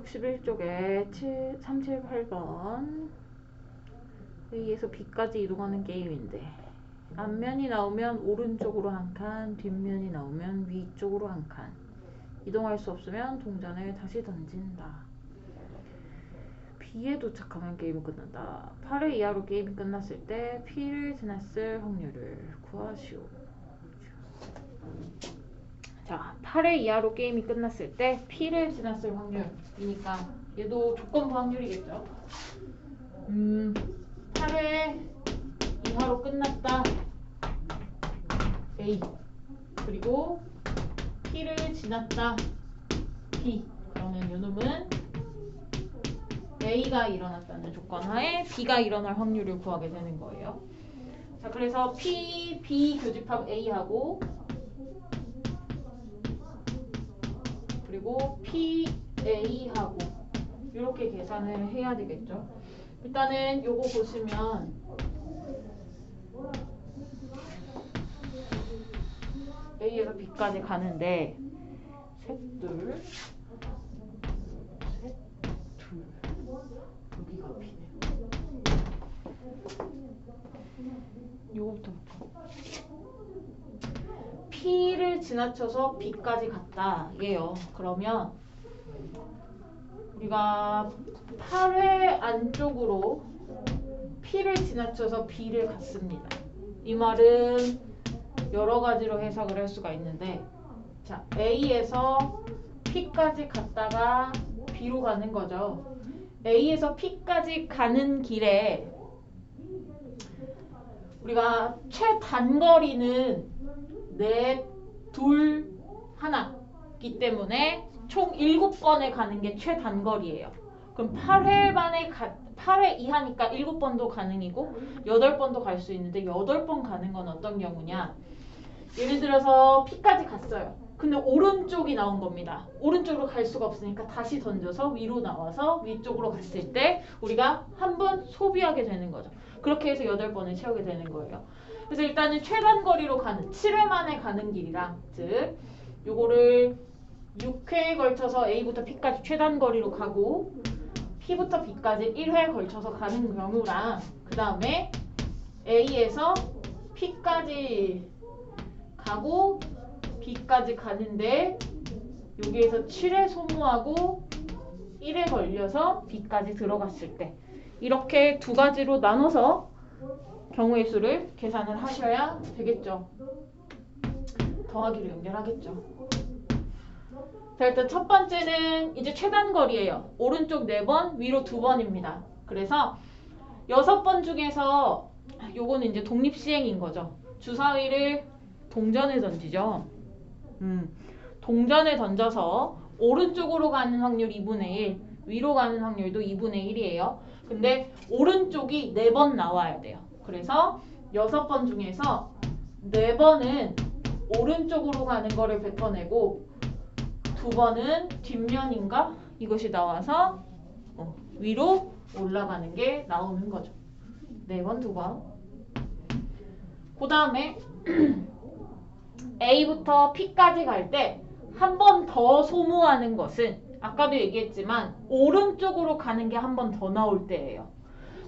61쪽에 378번 A에서 B까지 이동하는 게임인데 앞면이 나오면 오른쪽으로 한 칸, 뒷면이 나오면 위쪽으로 한 칸. 이동할 수 없으면 동전을 다시 던진다. B에 도착하면 게임이 끝난다. 8회 이하로 게임이 끝났을 때 P를 지났을 확률을 구하시오. 자, 8회 이하로 게임이 끝났을 때 P를 지났을 확률이니까 얘도 조건부 확률이겠죠. 8회 이하로 끝났다. A. 그리고 P를 지났다. B. 그러면 요놈은 A가 일어났다는 조건 하에 B가 일어날 확률을 구하게 되는 거예요. 자, 그래서 P, B 교집합 A하고 그리고 P, A하고 이렇게 계산을 해야 되겠죠. 일단은 요거 보시면 A에서 B까지 가는데 셋, 둘, 셋, 둘. 여기가 B네요. 요거부터 P를 지나쳐서 B까지 갔다. 얘요. 그러면 우리가 8회 안쪽으로 P를 지나쳐서 B를 갔습니다. 이 말은 여러 가지로 해석을 할 수가 있는데, 자, A에서 P까지 갔다가 B로 가는 거죠. A에서 P까지 가는 길에 우리가 최단거리는 넷, 둘, 하나이기 때문에 총 7번에 가는 게 최단거리예요. 그럼 8회 이하니까 7번도 가능이고 8번도 갈 수 있는데 8번 가는 건 어떤 경우냐? 예를 들어서 P까지 갔어요. 근데 오른쪽이 나온 겁니다. 오른쪽으로 갈 수가 없으니까 다시 던져서 위로 나와서 위쪽으로 갔을 때 우리가 한 번 소비하게 되는 거죠. 그렇게 해서 8번을 채우게 되는 거예요. 그래서 일단은 최단거리로 가는 7회 만에 가는 길이랑 즉 요거를 6회에 걸쳐서 A부터 P까지 최단거리로 가고 P부터 B까지 1회에 걸쳐서 가는 경우랑 그 다음에 A에서 P까지 가고 B까지 가는데 여기에서 7회 소모하고 1회 걸려서 B까지 들어갔을 때 이렇게 두 가지로 나눠서 경우의 수를 계산을 하셔야 되겠죠. 더하기로 연결하겠죠. 자, 일단 첫 번째는 이제 최단거리예요. 오른쪽 4번, 위로 2번입니다. 그래서 6번 중에서 요거는 이제 독립시행인 거죠. 주사위를 동전에 던지죠. 동전에 던져서 오른쪽으로 가는 확률 2분의 1, 위로 가는 확률도 2분의 1이에요. 근데 오른쪽이 4번 나와야 돼요. 그래서 6번 중에서 4번은 오른쪽으로 가는 거를 뱉어내고 2번은 뒷면인가? 이것이 나와서 위로 올라가는 게 나오는 거죠. 4번, 2번. 그 다음에 A부터 P까지 갈 때 한 번 더 소모하는 것은 아까도 얘기했지만 오른쪽으로 가는 게 한 번 더 나올 때예요.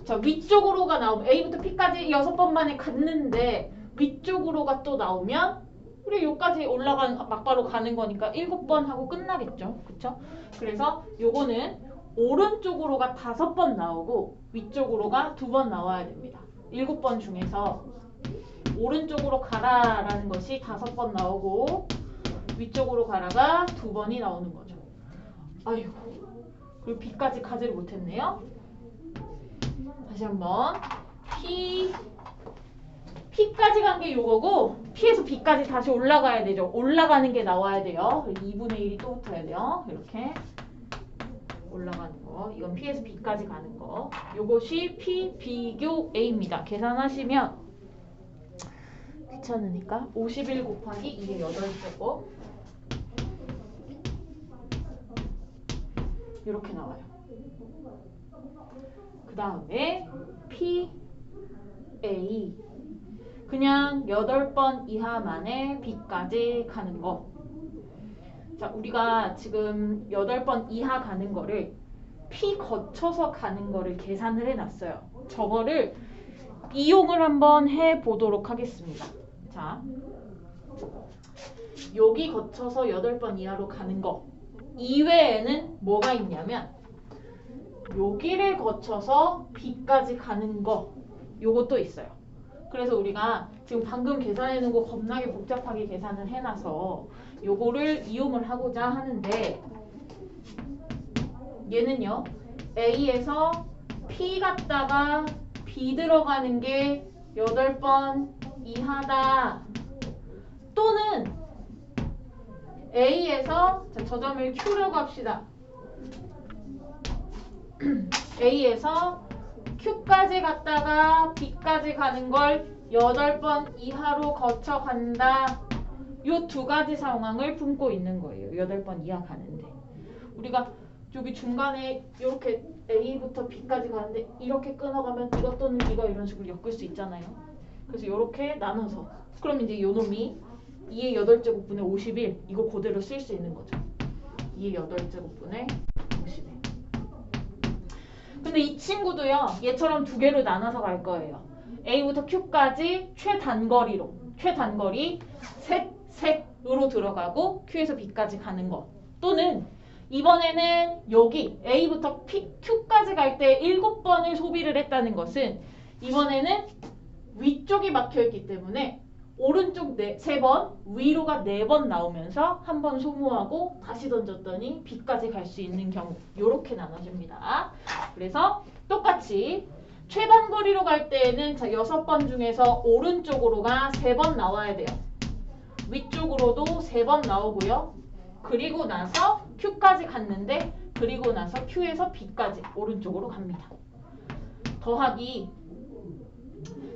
자, 위쪽으로가 나오면 A부터 P까지 6번 만에 갔는데 위쪽으로가 또 나오면 우리 여기까지 막바로 가는 거니까 7번 하고 끝나겠죠. 그쵸? 그래서 요거는 오른쪽으로가 5번 나오고 위쪽으로가 2번 나와야 됩니다. 7번 중에서 오른쪽으로 가라라는 것이 5번 나오고 위쪽으로 가라가 2번이 나오는 거죠. 아이고, 그리고 B까지 가지를 못했네요. 다시 한번 P까지 간 게 요거고 P에서 B까지 다시 올라가야 되죠. 올라가는 게 나와야 돼요. 2분의 1이 또 붙어야 돼요. 이렇게 올라가는 거. 이건 P에서 B까지 가는 거. 요것이 P 비교 A입니다. 계산하시면 귀찮으니까 51 곱하기 2의 8제곱 이렇게 나와요. 그 다음에 P, A 그냥 8번 이하 만에 B까지 가는 거. 자, 우리가 지금 8번 이하 가는 거를 P 거쳐서 가는 거를 계산을 해놨어요. 저거를 이용을 한번 해보도록 하겠습니다. 자, 여기 거쳐서 8번 이하로 가는 거 이외에는 뭐가 있냐면 여기를 거쳐서 B까지 가는 거 요것도 있어요. 그래서 우리가 지금 방금 계산해놓은 거 겁나게 복잡하게 계산을 해놔서 요거를 이용을 하고자 하는데 얘는요 A에서 P 갔다가 B 들어가는 게 8번 이하다. 또는 A에서 자, 저 점을 Q라고 합시다. A에서 Q까지 갔다가 B까지 가는 걸 8번 이하로 거쳐 간다. 요 두 가지 상황을 품고 있는 거예요. 8번 이하 가는데. 우리가 여기 중간에 이렇게 A부터 B까지 가는데 이렇게 끊어가면 이거 또는 이거 이런 식으로 엮을 수 있잖아요. 그래서 이렇게 나눠서 그럼 이제 요 놈이 2의 8제곱분의 51 이거 그대로 쓸 수 있는 거죠. 2의 8제곱분의 51. 근데 이 친구도요. 얘처럼 두 개로 나눠서 갈 거예요. A부터 Q까지 최단거리 셋으로 들어가고 Q에서 B까지 가는 것. 또는 이번에는 여기 A부터 Q까지 갈 때 7번을 소비를 했다는 것은 이번에는 위쪽이 막혀있기 때문에 오른쪽 3번, 위로가 4번 나오면서 한 번 소모하고 다시 던졌더니 B까지 갈 수 있는 경우 이렇게 나눠집니다. 그래서 똑같이 최단거리로 갈 때에는 자 6번 중에서 오른쪽으로가 3번 나와야 돼요. 위쪽으로도 3번 나오고요. 그리고 나서 Q까지 갔는데 그리고 나서 Q에서 B까지 오른쪽으로 갑니다. 더하기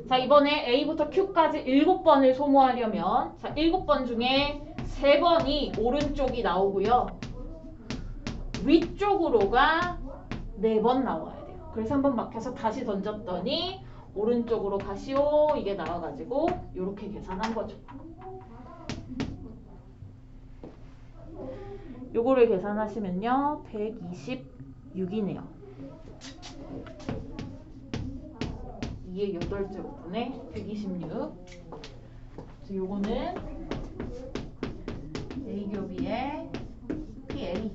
자 이번에 A부터 Q까지 7번을 소모하려면 자 7번 중에 3번이 오른쪽이 나오고요. 위쪽으로가 4번 나와야 돼요. 그래서 한번 막혀서 다시 던졌더니 오른쪽으로 가시오 이게 나와가지고 이렇게 계산한 거죠. 요거를 계산하시면요 126이네요. 2의 8제곱분의 126. 그래서 요거는 A 교비의 PA.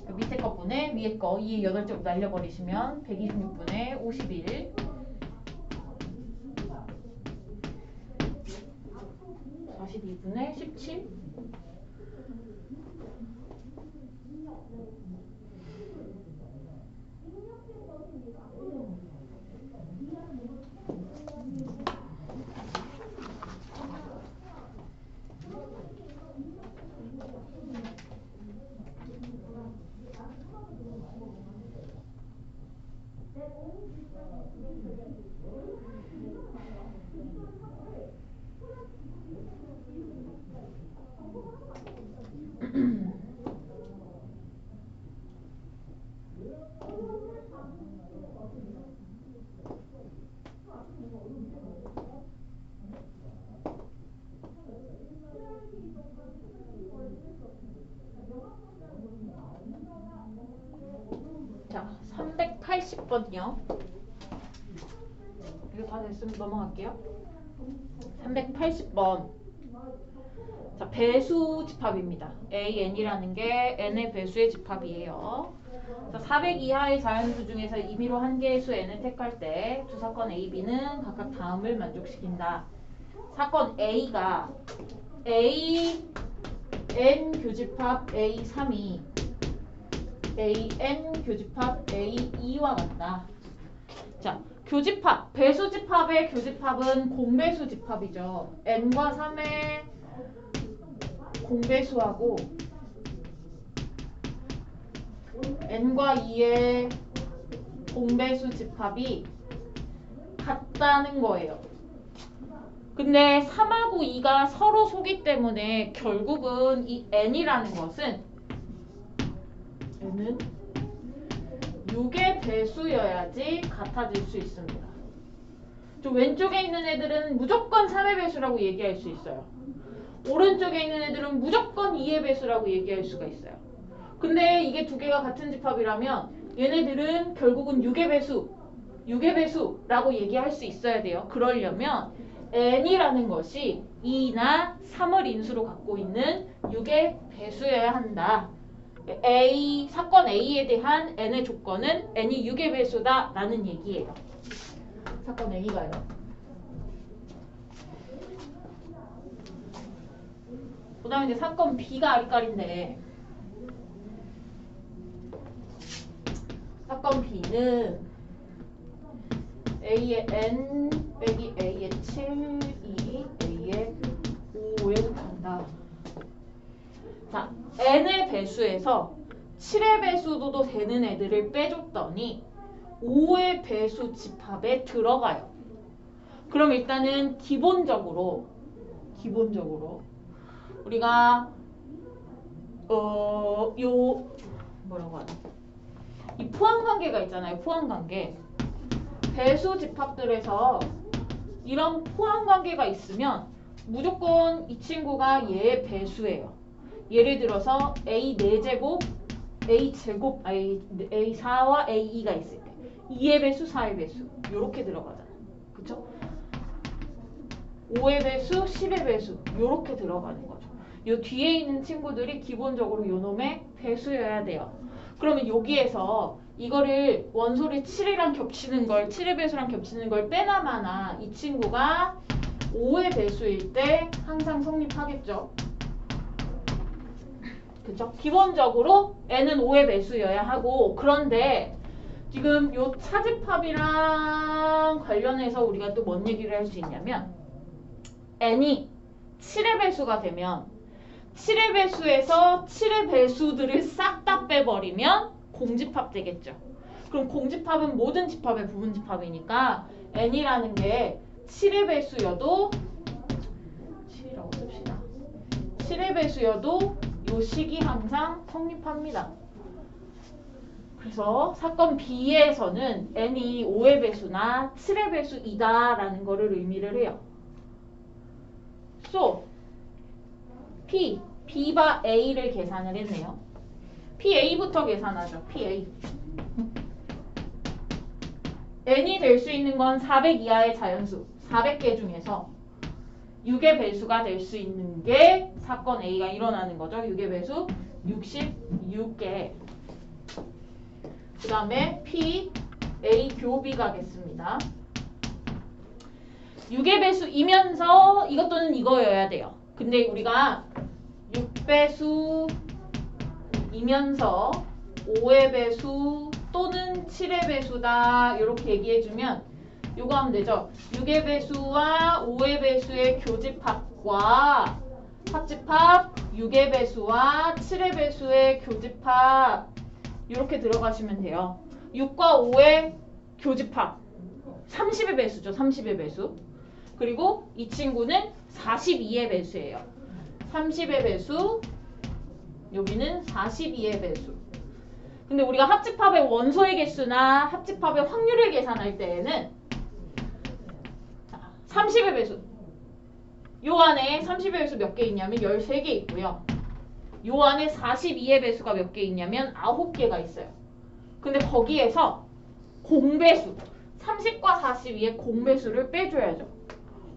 그 밑에 거 분의 위에 거 2의 8제곱 날려버리시면 126분의 51. 42분의 17. 자, 380번이요. 이거 다 됐으면 넘어갈게요. 380번. 자, 배수 집합입니다. A, N이라는 게 N의 배수의 집합이에요. 자, 400 이하의 자연수 중에서 임의로 한 개의 수 N을 택할 때 두 사건 A, B는 각각 다음을 만족시킨다. 사건 A가 A, N 교집합 A 3이 AN 교집합 A2와 같다. 자, 교집합, 배수집합의 교집합은 공배수 집합이죠. N과 3의 공배수하고 N과 2의 공배수 집합이 같다는 거예요. 근데 3하고 2가 서로 소기 때문에 결국은 이 N이라는 것은 N은 6의 배수여야지 같아질 수 있습니다. 저 왼쪽에 있는 애들은 무조건 3의 배수라고 얘기할 수 있어요. 오른쪽에 있는 애들은 무조건 2의 배수라고 얘기할 수가 있어요. 근데 이게 두 개가 같은 집합이라면 얘네들은 결국은 6의 배수라고 얘기할 수 있어야 돼요. 그러려면 n이라는 것이 2나 3을 인수로 갖고 있는 6의 배수여야 한다. 사건 A에 대한 n의 조건은 n이 6의 배수다 라는 얘기예요. 사건 A가요. 그 다음에 이제 사건 B가 아리까리인데, 사건 B는 A의 n 빼기 A의 7, 2, A의 5에 곱한다. 자, n의 배수에서 7의 배수도 되는 애들을 빼줬더니 5의 배수 집합에 들어가요. 그럼 일단은 기본적으로 우리가 뭐라고 하나? 이 포함관계가 있잖아요. 포함관계. 배수 집합들에서 이런 포함관계가 있으면 무조건 이 친구가 얘의 배수예요. 예를 들어서 A 4제곱, A 제곱, A 4와 A 2가 있을 때 2의 배수, 4의 배수 요렇게 들어가잖아요. 그쵸? 5의 배수, 10의 배수 요렇게 들어가는 거죠. 요 뒤에 있는 친구들이 기본적으로 요 놈의 배수여야 돼요. 그러면 여기에서 이거를 원소를 7이랑 겹치는 걸, 7의 배수랑 겹치는 걸 빼나마나 이 친구가 5의 배수일 때 항상 성립하겠죠. 그쵸? 기본적으로 n은 5의 배수여야 하고, 그런데 지금 요 차집합이랑 관련해서 우리가 또 뭔 얘기를 할 수 있냐면 n이 7의 배수가 되면 7의 배수에서 7의 배수들을 싹 다 빼버리면 공집합 되겠죠. 그럼 공집합은 모든 집합의 부분집합이니까 n이라는 게 7의 배수여도 7이라고 씁시다. 7의 배수여도 요 식이 항상 성립합니다. 그래서 사건 B에서는 n이 5의 배수나 7의 배수이다 라는 거를 의미를 해요. So, B바 A를 계산을 했네요. PA부터 계산하죠. PA. n이 될 수 있는 건 400 이하의 자연수 400개 중에서 6의 배수가 될 수 있는 게 사건 A가 일어나는 거죠. 6의 배수 66개. 그 다음에 P, A 교비 가겠습니다. 6의 배수이면서 이것 또는 이거여야 돼요. 근데 우리가 6배수이면서 5의 배수 또는 7의 배수다 이렇게 얘기해주면 요거 하면 되죠. 6의 배수와 5의 배수의 교집합과 합집합 6의 배수와 7의 배수의 교집합 이렇게 들어가시면 돼요. 6과 5의 교집합 30의 배수죠. 30의 배수. 그리고 이 친구는 42의 배수예요. 30의 배수, 여기는 42의 배수. 근데 우리가 합집합의 원소의 개수나 합집합의 확률을 계산할 때에는 30의 배수. 요 안에 30의 배수 몇 개 있냐면 13개 있고요. 요 안에 42의 배수가 몇 개 있냐면 9개가 있어요. 근데 거기에서 공배수, 30과 42의 공배수를 빼줘야죠.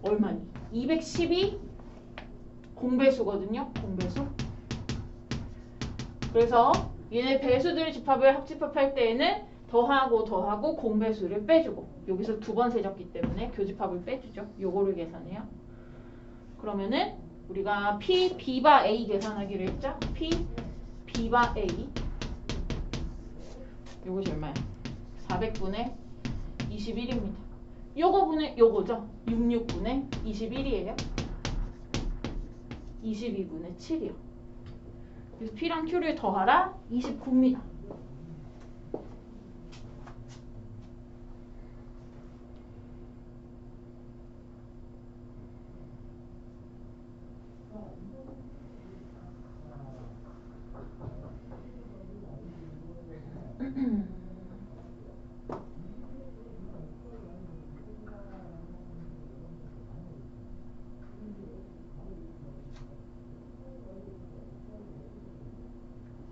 얼마니? 212 공배수거든요. 공배수. 그래서 얘네 배수들 집합을 합집합할 때에는 더하고 공배수를 빼주고 여기서 두 번 세졌기 때문에 교집합을 빼주죠. 요거를 계산해요. 그러면은 우리가 P, B바 A 계산하기로 했죠? P, B바 A 요것이 얼마야? 400분의 21입니다. 요거분의 요거죠? 66분의 21이에요. 22분의 7이요. 그래서 P랑 Q를 더하라 29입니다.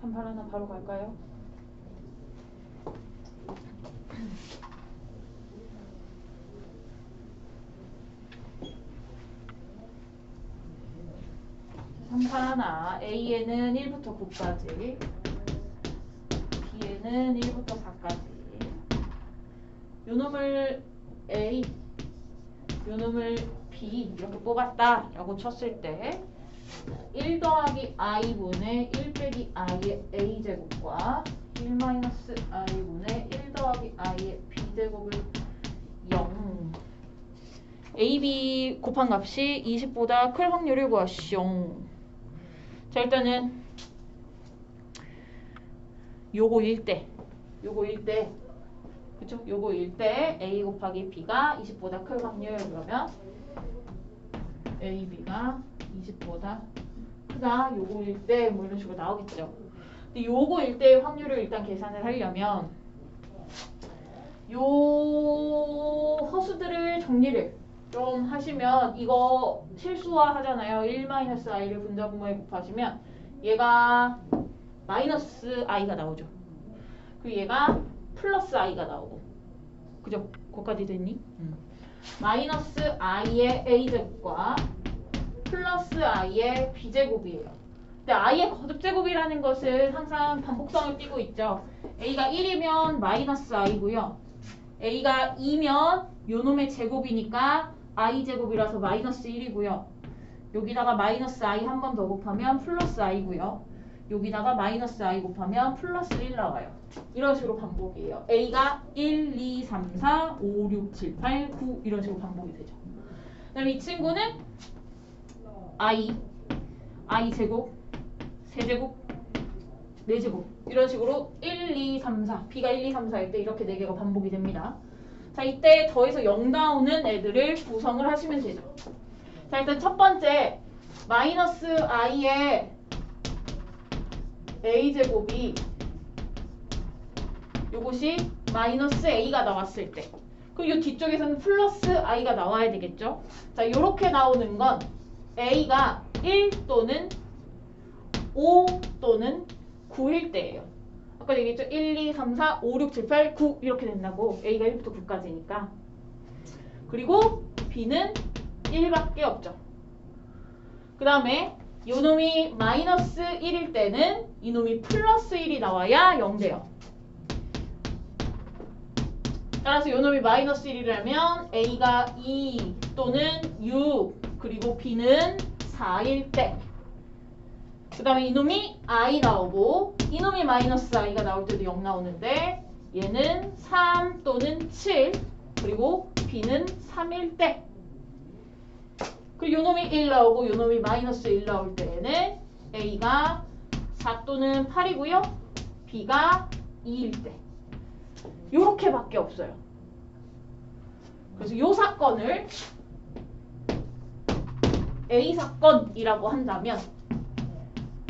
38 하나 바로 갈까요? 하나 A에는 1부터 9까지 B에는 1부터 4까지 요놈을 A 요놈을 B 이렇게 뽑았다 라고 쳤을 때 1 더하기 i분의 1 빼기 i의 a제곱과 1 마이너스 i분의 1 더하기 i의 b제곱을 0 ab 곱한 값이 20보다 클 확률을 구하시오. 자 일단은 요거일 때 그쵸? 요거일 때 a 곱하기 b가 20보다 클 확률 그러면 ab가 20보다 크다 요거일 때 뭐 이런 식으로 나오겠죠. 근데 요거일 때의 확률을 일단 계산을 하려면 요 허수들을 정리를 좀 하시면 이거 실수화 하잖아요. 1-i를 분자분모에 곱하시면 얘가 마이너스 i가 나오죠. 그리고 얘가 플러스 i가 나오고 그죠? 거기까지 됐니? 마이너스 i의 a제곱과 플러스 i의 b제곱이에요. 근데 i의 거듭제곱이라는 것은 항상 반복성을 띠고 있죠. a가 1이면 마이너스 i고요. a가 2면 요놈의 제곱이니까 i제곱이라서 마이너스 1이고요. 여기다가 마이너스 i 한 번 더 곱하면 플러스 i고요. 여기다가 마이너스 i 곱하면 플러스 1 나와요. 이런 식으로 반복이에요. a가 1, 2, 3, 4, 5, 6, 7, 8, 9 이런 식으로 반복이 되죠. 그 다음에 이 친구는 i 제곱, 세제곱, 4제곱 이런 식으로 1, 2, 3, 4 b가 1, 2, 3, 4일 때 이렇게 4개가 반복이 됩니다. 자 이때 더해서 0 나오는 애들을 구성을 하시면 되죠. 자 일단 첫 번째 마이너스 i의 a제곱이 요것이 마이너스 a가 나왔을 때 그리고 이 뒤쪽에서는 플러스 i가 나와야 되겠죠. 자 요렇게 나오는 건 a가 1 또는 5 또는 9일 때예요. 아까 얘기했죠. 1, 2, 3, 4, 5, 6, 7, 8, 9 이렇게 된다고. a가 1부터 9까지니까. 그리고 b는 1밖에 없죠. 그 다음에 요놈이 마이너스 1일 때는 이놈이 플러스 1이 나와야 0 돼요. 따라서 요놈이 마이너스 1이라면 a가 2 또는 6 그리고 b는 4일 때 그 다음에 이놈이 i 나오고 이놈이 마이너스 i가 나올 때도 0 나오는데 얘는 3 또는 7 그리고 b는 3일 때 그리고 요놈이 1 나오고 요놈이 마이너스 1 나올 때에는 a가 4 또는 8이고요 b가 2일 때 요렇게 밖에 없어요. 그래서 요 사건을 A 사건이라고 한다면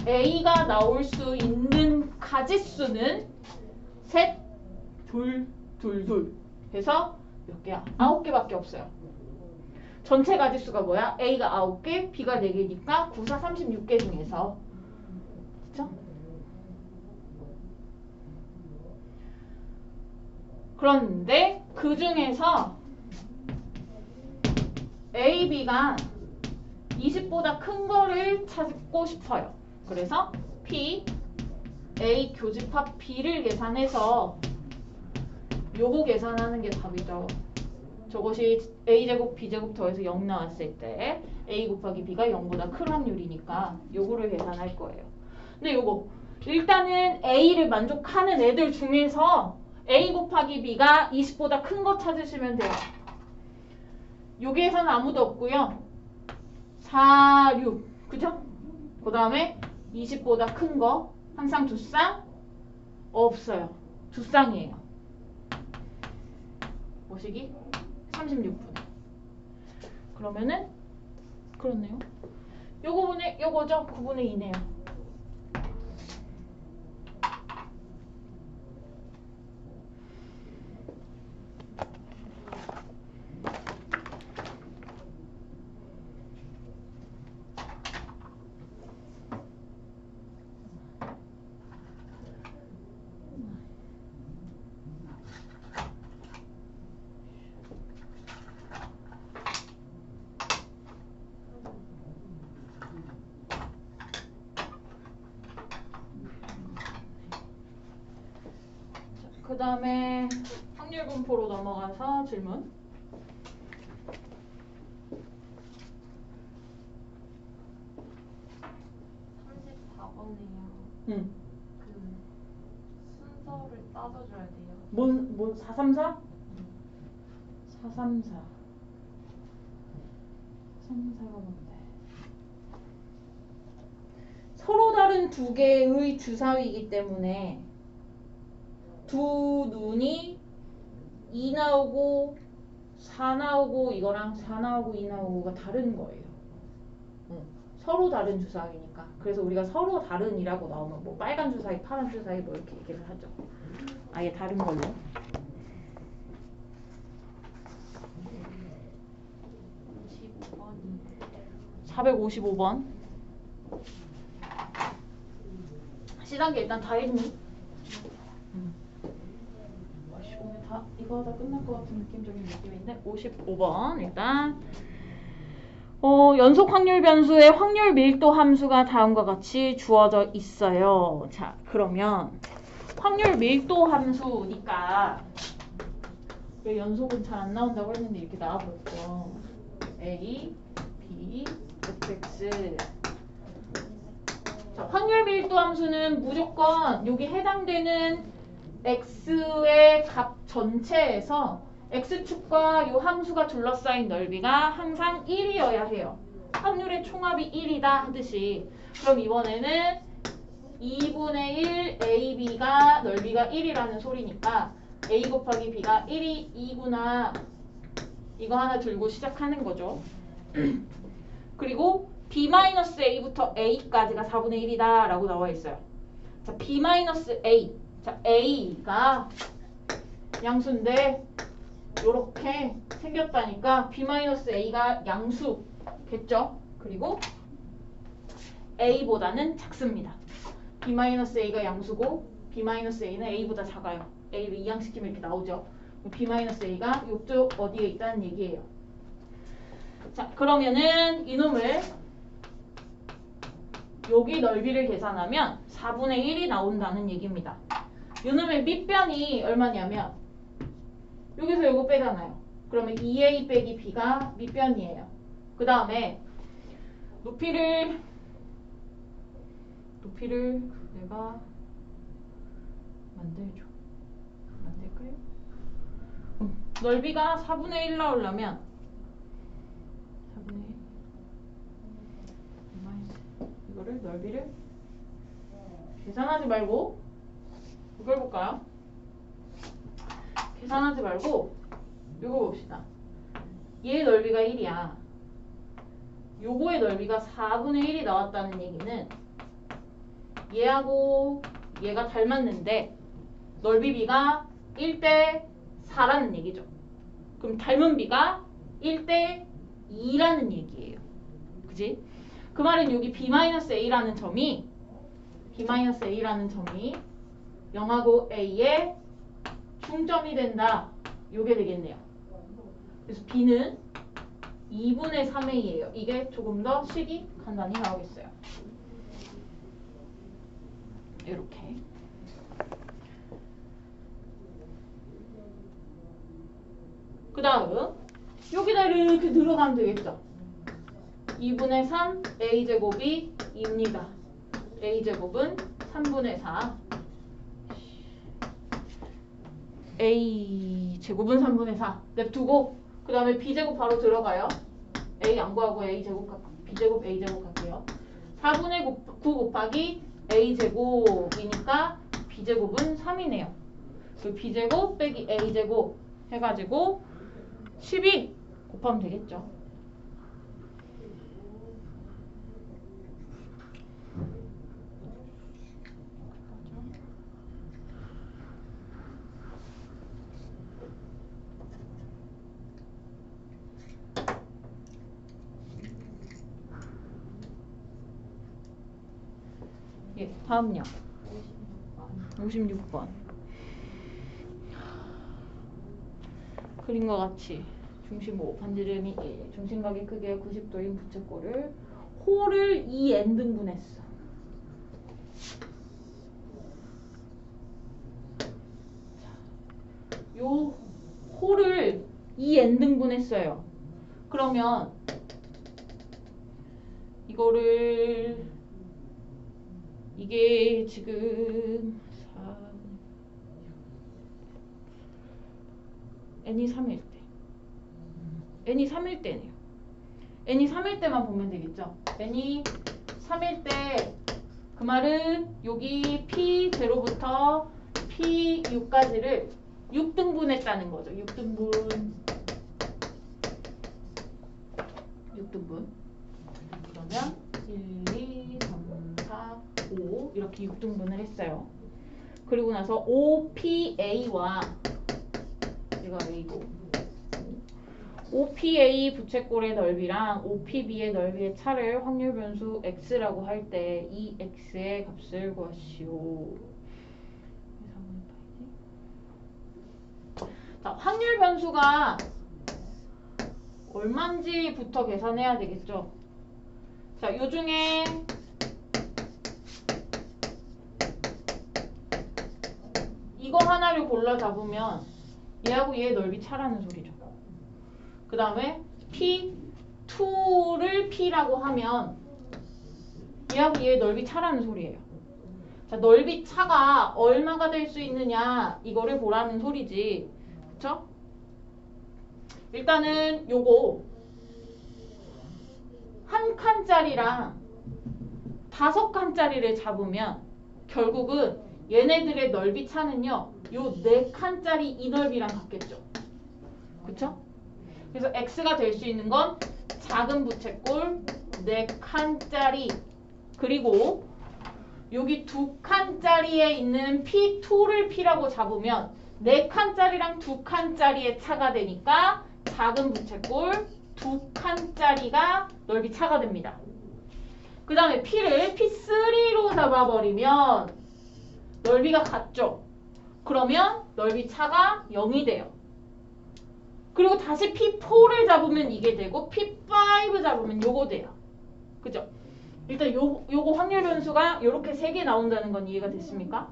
A가 나올 수 있는 가지수는 셋, 둘, 둘, 둘 해서 몇 개야? 9개밖에 없어요. 전체 가지수가 뭐야? A가 9개, B가 4개니까 9, 4, 36개 중에서 그쵸? 그런데 그 중에서 A, B가 20보다 큰 거를 찾고 싶어요. 그래서 P, A 교집합 B를 계산해서 요거 계산하는 게 답이죠. 저것이 A제곱, B제곱 더해서 0 나왔을 때 A 곱하기 B가 0보다 큰 확률이니까 요거를 계산할 거예요. 근데 요거 일단은 A를 만족하는 애들 중에서 A 곱하기 B가 20보다 큰 거 찾으시면 돼요. 여기에서는 아무도 없고요. 4, 6 그죠? 그 다음에 20보다 큰 거 항상 두 쌍 없어요. 두 쌍이에요. 뭐시기? 36분. 그러면은 그렇네요. 요거죠? 9분의 2네요. 그 다음에 확률 분포로 넘어가서 질문. 34번이요. 응. 그 순서를 따져줘야 돼요. 뭔 434? 434. 434가 뭔데? 서로 다른 두 개의 주사위이기 때문에 두 눈이 2 나오고 4 나오고 이거랑 4 나오고 2 나오고가 다른 거예요. 서로 다른 주사위니까. 그래서 우리가 서로 다른이라고 나오면 뭐 빨간 주사위, 파란 주사위 뭐 이렇게 얘기를 하죠. 아예 다른 걸로. 455번. 시단계 일단 다 했니? 오늘 다 이거 다 끝날 것 같은 느낌적인 느낌인데 55번 일단 연속 확률 변수의 확률 밀도 함수가 다음과 같이 주어져 있어요. 자, 그러면 확률 밀도 함수니까 왜 연속은 잘 안 나온다고 했는데 이렇게 나와버렸죠. A, B, fx. 자, 확률 밀도 함수는 무조건 여기 해당되는 x의 값 전체에서 x축과 요 함수가 둘러싸인 넓이가 항상 1이어야 해요. 확률의 총합이 1이다 하듯이. 그럼 이번에는 2분의 1 AB가 넓이가 1이라는 소리니까 A 곱하기 B가 1이 2구나. 이거 하나 들고 시작하는 거죠. 그리고 B-A부터 A까지가 4분의 1이다 라고 나와 있어요. 자, B-A. 자, A가 양수인데 요렇게 생겼다니까 B-A가 양수겠죠? 그리고 A보다는 작습니다. B-A가 양수고 B-A는 A보다 작아요. A를 이항시키면 이렇게 나오죠. B-A가 이쪽 어디에 있다는 얘기예요. 자, 그러면은 이놈을 여기 넓이를 계산하면 4분의 1이 나온다는 얘기입니다. 이놈의 밑변이 얼마냐면 여기서 이거 빼잖아요. 그러면 2a 빼기 b가 밑변이에요. 그 다음에 높이를 내가 만들까요? 넓이가 4분의 1 나오려면 4분의 1 이거를 넓이를 계산하지 말고 이걸 볼까요? 계산하지 말고 이거 봅시다. 얘의 넓이가 1이야. 요거의 넓이가 4분의 1이 나왔다는 얘기는 얘하고 얘가 닮았는데 넓이 비가 1대 4라는 얘기죠. 그럼 닮은 비가 1대 2라는 얘기예요. 그지? 그 말은 여기 B-A라는 점이 0하고 A의 중점이 된다. 요게 되겠네요. 그래서 B는 2분의 3A예요. 이게 조금 더 식이 간단히 나오겠어요. 이렇게. 그 다음 여기다 이렇게 들어가면 되겠죠. 2분의 3 A제곱이 2입니다. A제곱은 3분의 4 A제곱은 3분의 4 냅두고 그 다음에 B제곱 바로 들어가요. A 안 구하고 A제곱 B제곱 A제곱 갈게요. 4분의 9 곱하기 A제곱이니까 B제곱은 3이네요. 그 B제곱 빼기 A제곱 해가지고 12 곱하면 되겠죠. 예, 다음요. 56번. 그림과 같이 중심 O, 반지름이 1, 중심각의 크기가 90도인 부채꼴을 홀을 2n등분했어. 요 홀을 2n등분 했어요. 그러면 이거를 이게 지금 n이 3일 때 n이 3일 때네요. n이 3일 때만 보면 되겠죠. n이 3일 때 그 말은 여기 P0부터 P6까지를 6등분 했다는 거죠. 6등분 그러면 1, 2, 3, 4, 5 이렇게 6등분을 했어요. 그리고 나서 OPA와 얘가 A고 OPA 부채꼴의 넓이랑 OPB의 넓이의 차를 확률 변수 x라고 할 때 이 x의 값을 구하시오. 자, 확률 변수가 얼마인지부터 계산해야 되겠죠. 자, 요 중에 이거 하나를 골라 잡으면 얘하고 얘의 넓이 차라는 소리죠. 그 다음에 P2를 P라고 하면 얘하고 얘의 넓이 차라는 소리예요. 자, 넓이 차가 얼마가 될 수 있느냐 이거를 보라는 소리지. 그쵸? 일단은 요거 한 칸짜리랑 5칸짜리를 잡으면 결국은 얘네들의 넓이 차는요 요 4칸짜리 이 넓이랑 같겠죠. 그쵸? 그래서 x가 될 수 있는 건 작은 부채꼴 4칸짜리 그리고 여기 2칸짜리에 있는 P2를 P라고 잡으면 4칸짜리랑 2칸짜리의 차가 되니까 작은 부채꼴 2칸짜리가 넓이 차가 됩니다. 그 다음에 P를 P3로 잡아버리면 넓이가 같죠? 그러면 넓이 차가 0이 돼요. 그리고 다시 P4를 잡으면 이게 되고 P5 잡으면 요거 돼요. 그죠? 일단 요거 확률 변수가 요렇게 3개 나온다는 건 이해가 됐습니까?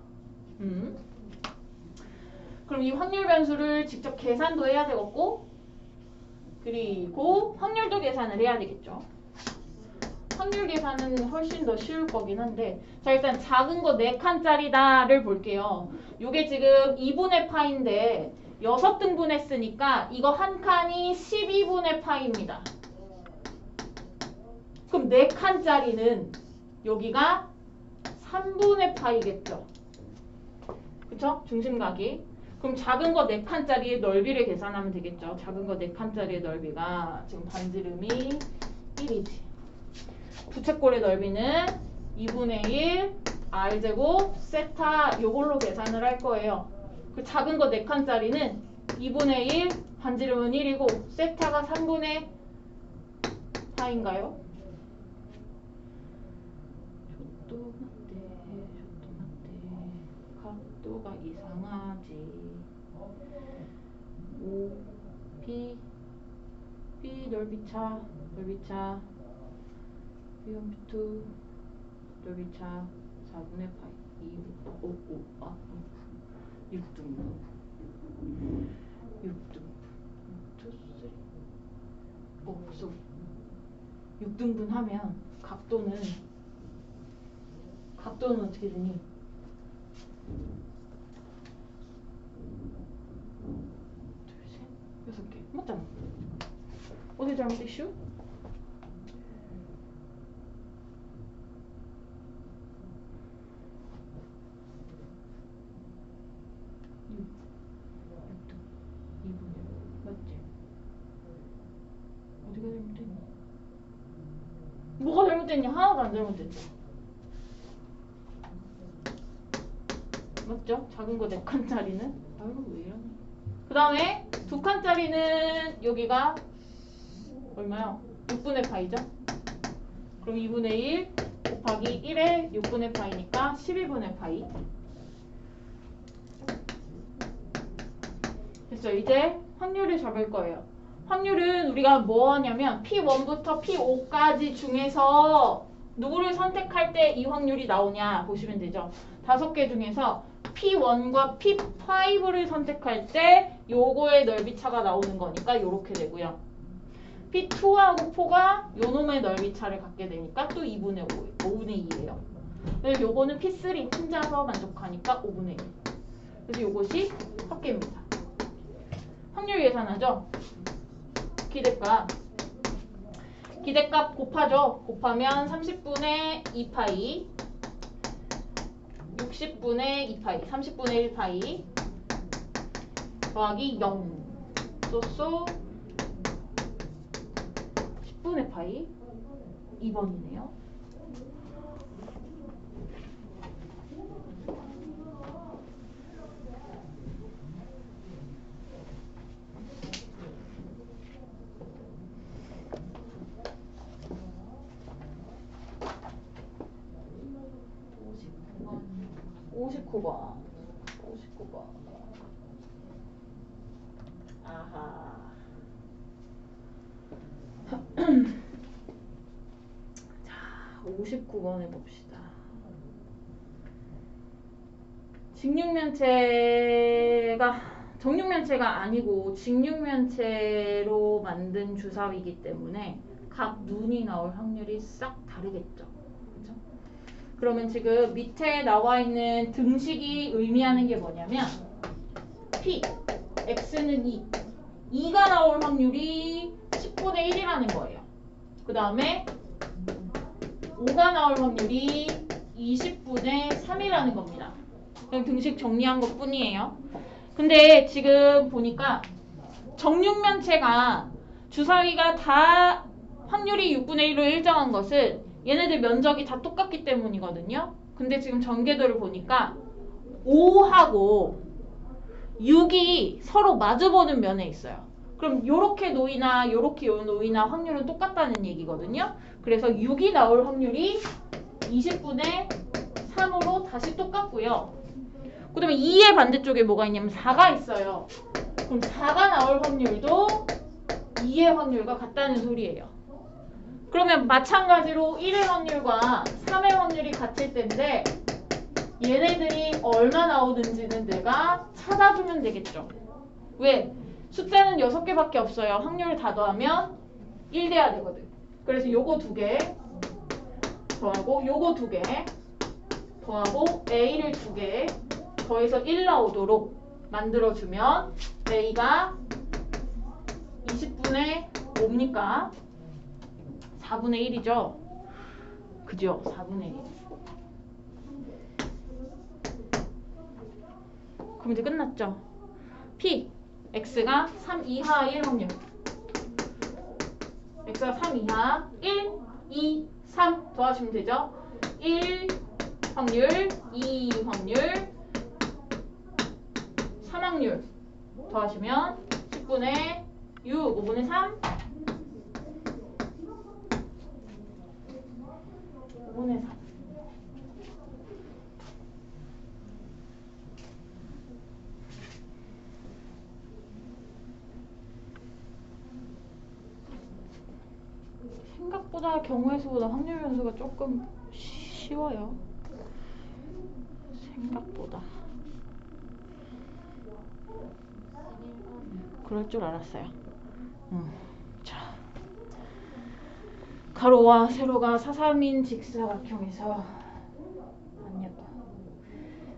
그럼 이 확률 변수를 직접 계산도 해야 되겠고 그리고 확률도 계산을 해야 되겠죠. 확률 계산은 훨씬 더 쉬울 거긴 한데 자 일단 작은 거 4칸짜리다를 볼게요. 요게 지금 2분의 파인데 6등분 했으니까 이거 한 칸이 12분의 파입니다. 그럼 4칸짜리는 여기가 3분의 파이겠죠. 그쵸? 중심각이. 그럼 작은 거 4칸짜리의 넓이를 계산하면 되겠죠. 작은 거 4칸짜리의 넓이가 지금 반지름이 1이지. 부채꼴의 넓이는 2분의 1 r제곱 세타 요걸로 계산을 할 거예요. 그 작은 거 4칸짜리는 2분의 1 반지름은 1이고 세타가 3분의 4인가요? 족도 맞대 각도가 이상하지. O P B 넓이차 B1B2 넓이차 4분의 파이 6등분 6등분 하면 각도는 어떻게 되니? 2, 3, 6개 맞잖아. 어디 잘못했슈? 어디가 잘못됐니? 뭐가 잘못됐냐? 하나도 안 잘못됐죠. 맞죠? 작은 거 4칸짜리는? 아이고 왜 이러니? 그 다음에 2칸짜리는 여기가 얼마요? 6분의 파이죠? 그럼 2분의 1 곱하기 1에 6분의 파이니까 12분의 파이. 됐죠? 이제 확률을 잡을 거예요. 확률은 우리가 뭐 하냐면 P1부터 P5까지 중에서 누구를 선택할 때 이 확률이 나오냐 보시면 되죠. 5개 중에서 P1과 P5를 선택할 때 요거의 넓이 차가 나오는 거니까 요렇게 되고요. P2하고 4가 요 놈의 넓이 차를 갖게 되니까 또 2분의 5분의 2예요. 그래서 요거는 P3 혼자서 만족하니까 5분의 1. 그래서 요것이 합계입니다. 확률 예산하죠? 기대값 곱하죠? 곱하면 30분의 2파이 60분의 2파이 30분의 1파이 더하기 0 쏘쏘 10분의 파이 2번이네요. (59번) 아하. 자, 59번 해봅시다. 정육면체가 아니고 직육면체로 만든 주사위이기 때문에 각 눈이 나올 확률이 싹 다르겠죠. 그렇죠? 그러면 지금 밑에 나와 있는 등식이 의미하는 게 뭐냐면 P, X는 2가 나올 확률이 10분의 1이라는 거예요. 그 다음에 5가 나올 확률이 20분의 3이라는 겁니다. 그냥 등식 정리한 것 뿐이에요. 근데 지금 보니까 정육면체가 주사위가 다 확률이 6분의 1로 일정한 것은 얘네들 면적이 다 똑같기 때문이거든요. 근데 지금 전개도를 보니까 5하고 6이 서로 마주보는 면에 있어요. 그럼 요렇게 놓이나 요렇게 놓이나 확률은 똑같다는 얘기거든요. 그래서 6이 나올 확률이 20분의 3으로 다시 똑같고요. 그 다음에 2의 반대쪽에 뭐가 있냐면 4가 있어요. 그럼 4가 나올 확률도 2의 확률과 같다는 소리예요. 그러면 마찬가지로 1의 확률과 3의 확률이 같을 텐데 얘네들이 얼마 나오는지는 내가 찾아주면 되겠죠. 왜? 숫자는 6개밖에 없어요. 확률을 다 더하면 1 돼야 되거든. 그래서 요거 2개 더하고 요거 2개 더하고 A를 2개 더해서 1 나오도록 만들어주면 A가 20분의 5입니까? 4분의 1이죠? 그죠? 4분의 1. 그럼 이제 끝났죠? P, X가 3 이하 1 확률. X가 3 이하 1, 2, 3 더하시면 되죠? 1 확률, 2 확률, 3 확률 더하시면 10분의 6, 5분의 3, 5분의 3. 생각보다 경우의 수보다 확률 변수가 조금 쉬워요. 생각보다. 그럴 줄 알았어요. 자, 가로와 세로가 사삼인 직사각형에서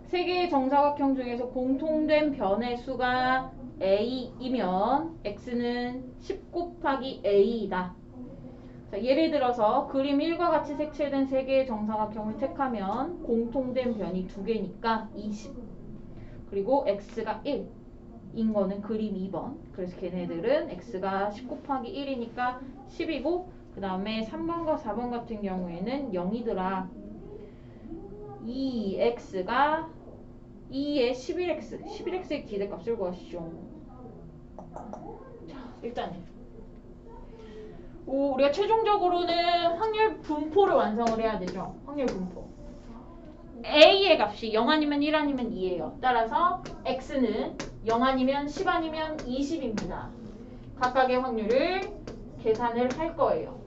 세 개의 정사각형 중에서 공통된 변의 수가 a이면 x는 10 곱하기 a이다. 자, 예를 들어서 그림 1과 같이 색칠된 세 개의 정사각형을 택하면 공통된 변이 2개니까 20. 그리고 x가 1인 거는 그림 2번. 그래서 걔네들은 x가 10 곱하기 1이니까 10이고 그 다음에 3번과 4번 같은 경우에는 0이더라. 2x가 2의 11x. 11x의 기대값을 구하시죠. 자, 일단 우리가 최종적으로는 확률 분포를 완성을 해야 되죠. 확률 분포. A의 값이 0 아니면 1 아니면 2예요. 따라서 X는 0 아니면 10 아니면 20입니다. 각각의 확률을 계산을 할 거예요.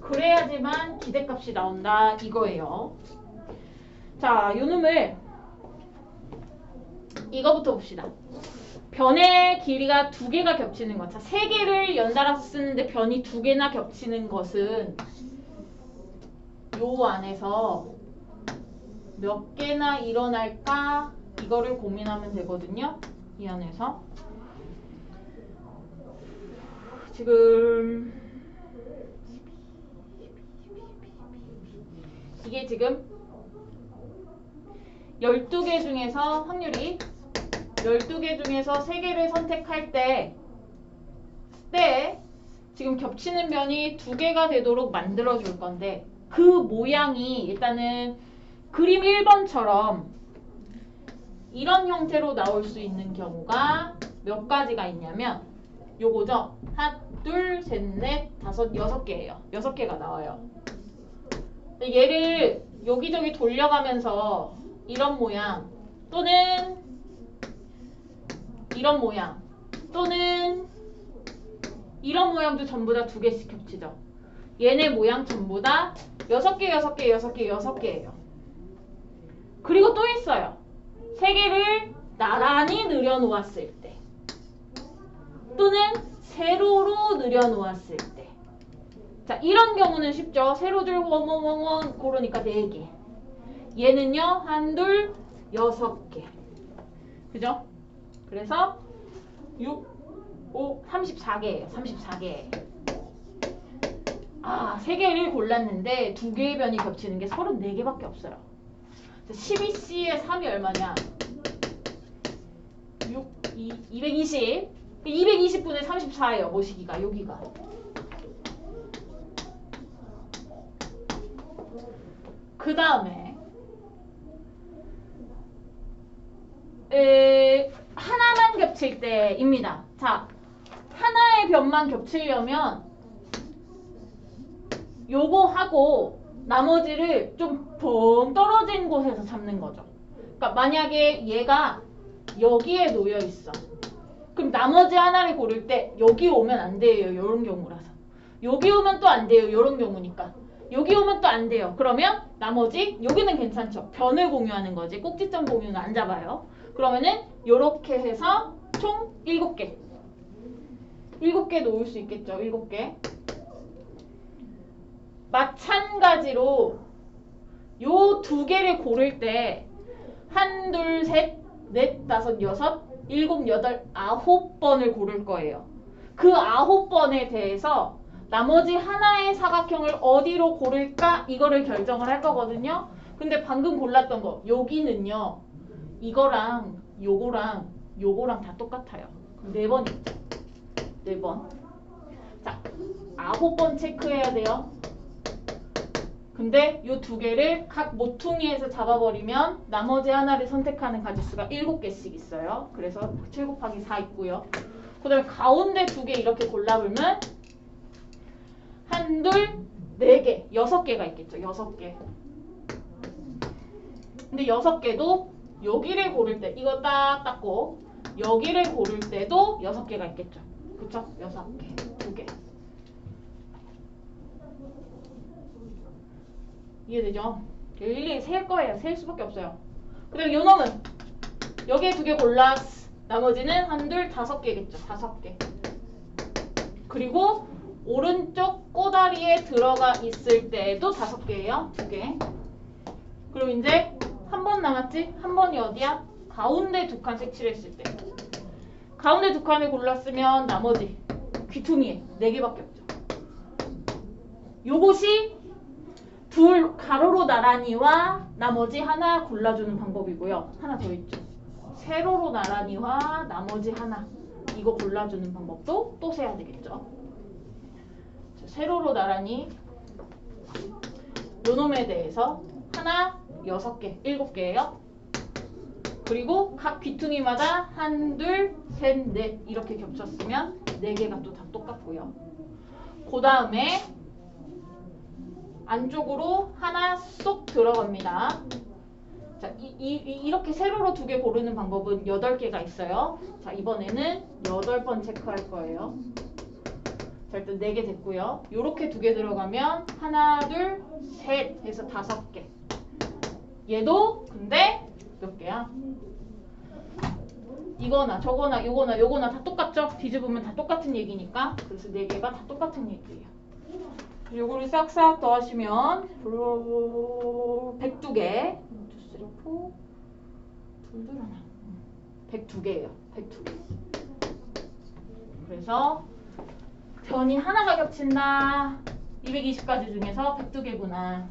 그래야지만 기대값이 나온다 이거예요. 자, 요 놈을 이거부터 봅시다. 변의 길이가 2개가 겹치는 것. 자, 3개를 연달아서 쓰는데 변이 2개나 겹치는 것은 요 안에서 몇 개나 일어날까? 이거를 고민하면 되거든요. 이 안에서. 지금 이게 지금 12개 중에서 확률이 12개 중에서 3개를 선택할 때 지금 겹치는 변이 2개가 되도록 만들어 줄 건데 그 모양이 일단은 그림 1번처럼 이런 형태로 나올 수 있는 경우가 몇 가지가 있냐면 요거죠. 하나, 둘, 셋, 넷, 다섯, 6개예요. 6개가 나와요. 얘를 여기저기 돌려가면서 이런 모양 또는 이런 모양 또는 이런 모양도 전부 다 2개씩 겹치죠. 얘네 모양 전부 다 6개, 6개, 6개, 6개예요. 그리고 또 있어요. 3개를 나란히 늘여놓았을 때 또는 세로로 늘여놓았을 때 자, 이런 경우는 쉽죠. 세로 줄 원원원원 고르니까 4개. 얘는요, 1, 2, 6개. 그죠? 그래서 6, 5, 34개예요. 34개. 아, 3개를 골랐는데 2개의 변이 겹치는 게 34개밖에 없어요. 12C의 3이 얼마냐? 220. 220분의 34예요. 모시기가 여기가. 그 다음에 하나만 겹칠 때입니다. 자, 하나의 변만 겹치려면 요거 하고 나머지를 좀 벙 떨어진 곳에서 잡는 거죠. 그러니까 만약에 얘가 여기에 놓여 있어. 그럼 나머지 하나를 고를 때 여기 오면 안 돼요. 이런 경우라서. 여기 오면 또 안 돼요. 이런 경우니까. 여기 오면 또 안 돼요. 그러면 나머지 여기는 괜찮죠. 변을 공유하는 거지. 꼭지점 공유는 안 잡아요. 그러면은 요렇게 해서 총 7개. 7개 놓을 수 있겠죠. 7개. 마찬가지로 요 2개를 고를 때 1, 2, 3, 4, 5, 6, 7, 8, 9번을 고를 거예요. 그 9번에 대해서 나머지 하나의 사각형을 어디로 고를까 이거를 결정을 할 거거든요. 근데 방금 골랐던 거 여기는요. 이거랑 요거랑 요거랑 다 똑같아요. 그럼 4번 있죠. 4번. 자, 9번 체크해야 돼요. 근데 요 2개를 각 모퉁이에서 잡아버리면 나머지 하나를 선택하는 가지수가 7개씩 있어요. 그래서 7 곱하기 4 있고요. 그 다음에 가운데 2개 이렇게 골라보면 1, 2, 4개, 6개가 있겠죠. 6개. 근데 6개도 여기를 고를 때 이거 딱 닦고 여기를 고를 때도 6개가 있겠죠. 그쵸? 6개, 2개. 이해되죠? 일일이 셀 거예요. 셀 수밖에 없어요. 그 다음에 요 놈은 여기에 2개 골랐어. 나머지는 1, 2, 5개겠죠. 5개. 그리고 오른쪽 꼬다리에 들어가 있을 때도 5개예요. 2개. 그리고 이제 한 번 남았지? 한 번이 어디야? 가운데 2칸 색칠했을 때. 가운데 2칸을 골랐으면 나머지 귀퉁이에 4개밖에 없죠. 요것이 둘 가로로 나란히와 나머지 하나 골라주는 방법이고요. 하나 더 있죠. 세로로 나란히와 나머지 하나 이거 골라주는 방법도 또 세야 되겠죠. 세로로 나란히 요놈에 대해서 하나 6개, 7개예요. 그리고 각 귀퉁이마다 1, 2, 3, 4 이렇게 겹쳤으면 4개가 또 다 똑같고요. 그 다음에 안쪽으로 하나 쏙 들어갑니다. 자, 이렇게 세로로 2개 고르는 방법은 8개가 있어요. 자, 이번에는 8번 체크할 거예요. 자, 일단 4개 됐고요. 요렇게 2개 들어가면 하나, 둘, 셋 해서 5개. 얘도 근데 몇 개야? 이거나 저거나 요거나 다 똑같죠? 뒤집으면 다 똑같은 얘기니까. 그래서 4개가 다 똑같은 얘기예요. 요거를 싹싹 더하시면 102개 1, 2, 3, 4 둘둘 하나 102개예요. 102개. 그래서 변이 하나가 겹친다. 220가지 중에서 102개구나.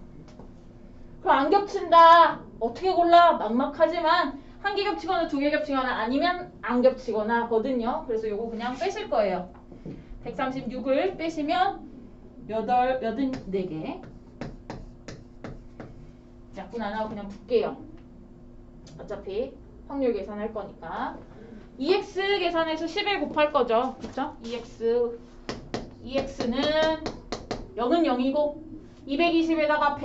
그럼 안 겹친다. 어떻게 골라? 막막하지만 한 개 겹치거나 2개 겹치거나 아니면 안 겹치거나 하거든요. 그래서 요거 그냥 빼실 거예요. 136을 빼시면 84개. 약분 안 하고 그냥 붙게요. 어차피 확률 계산할 거니까. EX 계산해서 11 곱할 거죠. 그쵸? EX는 0은 0이고 220에다가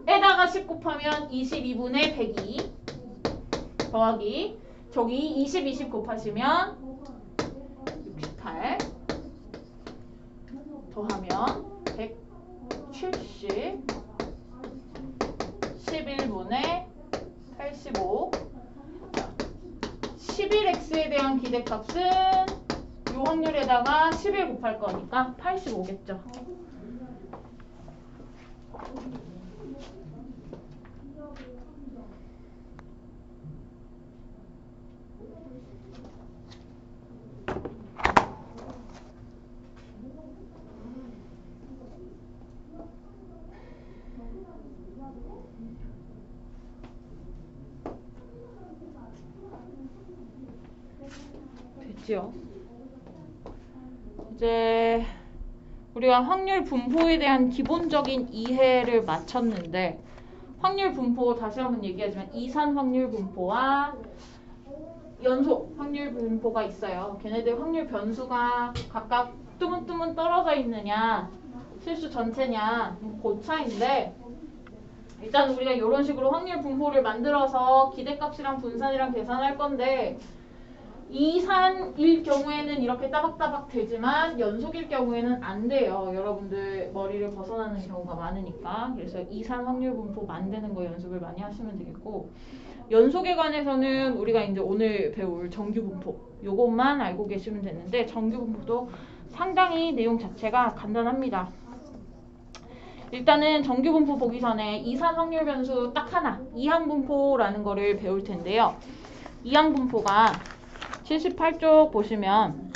102에다가 10 곱하면 22분의 102 더하기 저기 20 곱하시면 68 더하면 170 11분의 85 11x에 대한 기대값은 요 확률에다가 11 곱할 거니까 85겠죠. 됐죠? 이제 우리가 확률 분포에 대한 기본적인 이해를 마쳤는데 확률 분포 다시 한번 얘기하지만 이산 확률 분포와 연속 확률 분포가 있어요. 걔네들 확률 변수가 각각 뜨문뜨문 떨어져 있느냐 실수 전체냐 그 차이인데 일단 우리가 이런 식으로 확률 분포를 만들어서 기대값이랑 분산이랑 계산할 건데 이산일 경우에는 이렇게 따박따박 되지만 연속일 경우에는 안 돼요. 여러분들 머리를 벗어나는 경우가 많으니까. 그래서 이산 확률 분포 만드는 거 연습을 많이 하시면 되겠고 연속에 관해서는 우리가 이제 오늘 배울 정규 분포 요것만 알고 계시면 되는데 정규 분포도 상당히 내용 자체가 간단합니다. 일단은 정규 분포 보기 전에 이산 확률 변수 딱 하나 이항 분포라는 거를 배울 텐데요. 이항 분포가 78쪽 보시면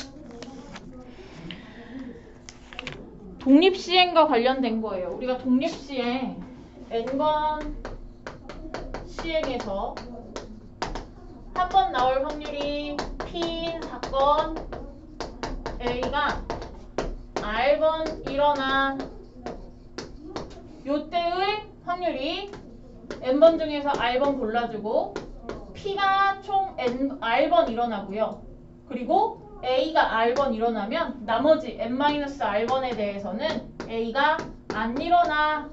독립시행과 관련된 거예요. 우리가 독립시행 n번 시행에서 한 번 나올 확률이 P인 사건 A가 R번 일어나 요때의 확률이 n번 중에서 R번 골라주고 P가 총 R번 일어나고요. 그리고 A가 R번 일어나면 나머지 N-R번에 대해서는 A가 안 일어나.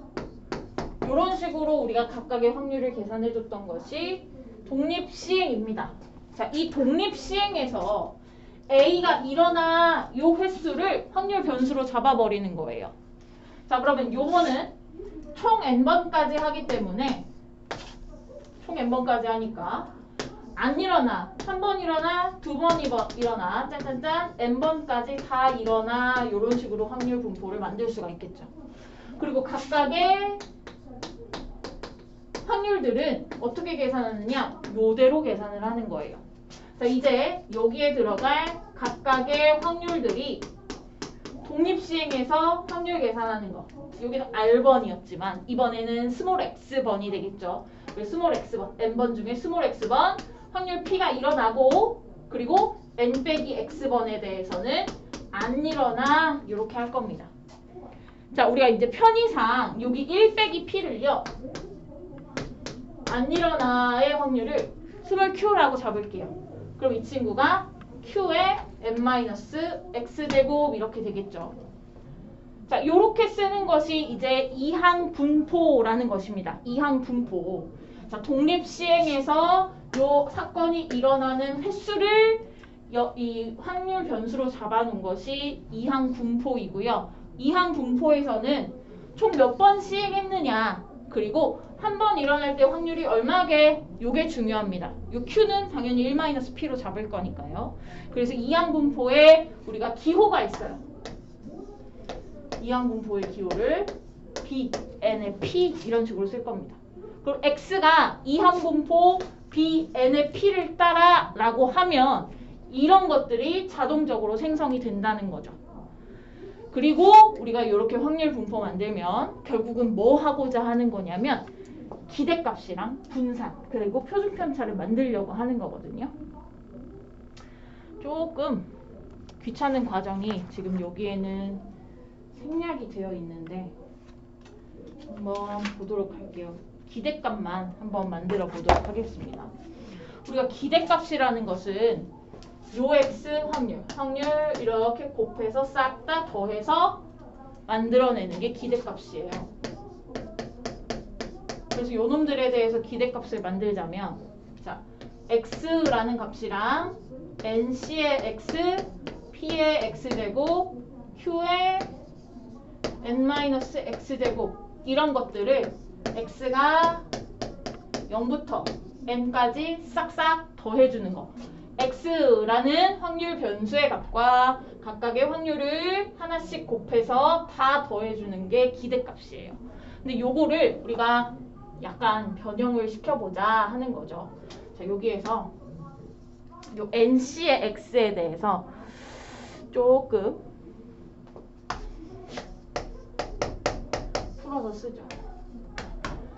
이런 식으로 우리가 각각의 확률을 계산해줬던 것이 독립시행입니다. 자, 이 독립시행에서 A가 일어나 요 횟수를 확률 변수로 잡아버리는 거예요. 자, 그러면 요거는 총 N번까지 하기 때문에 총 N번까지 하니까 안 일어나. 한 번 일어나, 두 번 일어나, 짠짠짠, N번까지 다 일어나. 이런 식으로 확률 분포를 만들 수가 있겠죠. 그리고 각각의 확률들은 어떻게 계산하느냐? 요대로 계산을 하는 거예요. 자, 이제 여기에 들어갈 각각의 확률들이 독립시행에서 확률 계산하는 거. 여기는 R번이었지만 이번에는 스몰 x번이 되겠죠. 스몰 x번, n번 중에 스몰 x번 확률 P가 일어나고 그리고 n 빼기 x번에 대해서는 안 일어나 이렇게 할 겁니다. 자, 우리가 이제 편의상 여기 1 빼기 P를요. 안 일어나의 확률을 스몰 q라고 잡을게요. 그럼 이 친구가 q의 n-x제곱 이렇게 되겠죠. 자, 요렇게 쓰는 것이 이제 이항 분포라는 것입니다. 이항 분포. 자, 독립시행에서 요 사건이 일어나는 횟수를 이 확률 변수로 잡아놓은 것이 이항 분포이고요. 이항 분포에서는 총 몇 번 시행했느냐 그리고 한 번 일어날 때 확률이 얼마게? 요게 중요합니다. 요 Q는 당연히 1-P로 잡을 거니까요. 그래서 이항분포에 우리가 기호가 있어요. 이항분포의 기호를 B, N의 P 이런 식으로 쓸 겁니다. 그럼 X가 이항분포 B, N의 P를 따라 라고 하면 이런 것들이 자동적으로 생성이 된다는 거죠. 그리고 우리가 이렇게 확률 분포 만들면 결국은 뭐 하고자 하는 거냐면 기대값이랑 분산 그리고 표준편차를 만들려고 하는 거거든요. 조금 귀찮은 과정이 지금 여기에는 생략이 되어 있는데 한번 보도록 할게요. 기대값만 한번 만들어 보도록 하겠습니다. 우리가 기대값이라는 것은 요 x 확률 이렇게 곱해서 싹 다 더해서 만들어내는 게 기대값이에요. 그래서 요 놈들에 대해서 기대값을 만들자면 자, x라는 값이랑 nc의 x, p의 x제곱, q의 n-x제곱 이런 것들을 x가 0부터 n까지 싹싹 더해주는 거. x라는 확률 변수의 값과 각각의 확률을 하나씩 곱해서 다 더해주는 게 기대값이에요. 근데 요거를 우리가 약간 변형을 시켜보자 하는 거죠. 자, 여기에서 요 nc의 x에 대해서 조금 풀어서 쓰죠.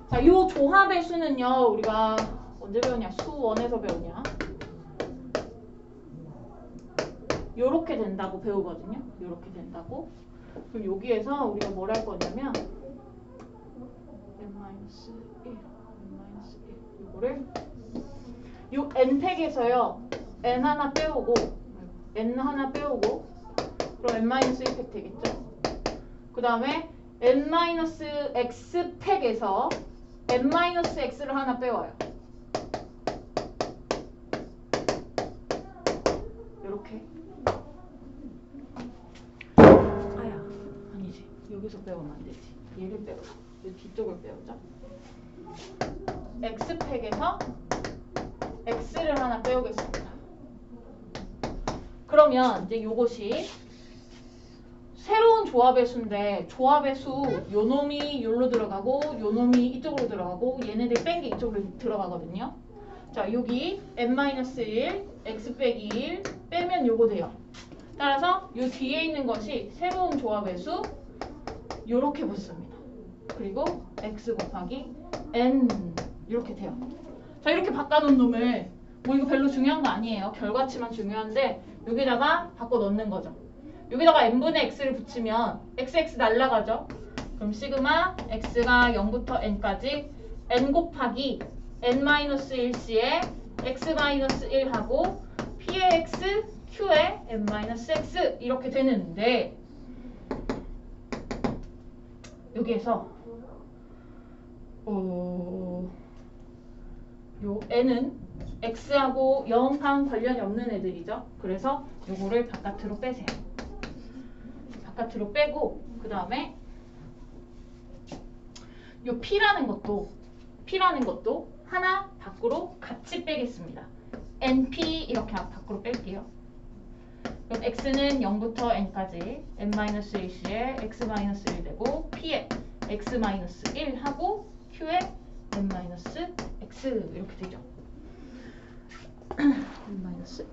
자, 요 조합의 수는요, 우리가 언제 배웠냐? 수1에서 배웠냐? 요렇게 된다고 배우거든요. 요렇게 된다고. 그럼 여기에서 우리가 뭘 할 거냐면 n-1, 요거를 요 n팩에서요. n 하나 빼오고 n 하나 빼오고 그럼 n-1팩 되겠죠? 그 다음에 n-x 팩에서 n-x를 하나 빼와요. 요렇게. 아야, 아니지. 여기서 빼오면 안 되지. 얘를 빼오자. 이 뒤쪽을 빼오자. x팩에서 x를 하나 빼오겠습니다. 그러면 이제 요것이 새로운 조합의 수인데 조합의 수 요 놈이 요로 들어가고 요 놈이 이쪽으로 들어가고 얘네들 뺀 게 이쪽으로 들어가거든요. 자, 여기 n-1 x 빼기 1 빼면 요거 돼요. 따라서 요 뒤에 있는 것이 새로운 조합의 수 요렇게 붙습니다. 그리고 x 곱하기 n 이렇게 돼요. 자, 이렇게 바꿔놓은 놈을 뭐 이거 별로 중요한 거 아니에요. 결과치만 중요한데 여기다가 바꿔 넣는 거죠. 여기다가 n분의 x를 붙이면 xx 날라가죠. 그럼 시그마 x가 0부터 n까지 n 곱하기 n-1c에 x-1하고 p의 x, q의 n-x 이렇게 되는데 여기에서 요 n은 x하고 영항 관련이 없는 애들이죠. 그래서 요거를 바깥으로 빼세요. 바깥으로 빼고 그 다음에 요 p라는 것도 하나 밖으로 같이 빼겠습니다. np 이렇게 밖으로 뺄게요. 그럼 x는 0부터 n까지 n-1c에 x-1 되고 p에 x-1 하고 q에 n-x 이렇게 되죠. n-x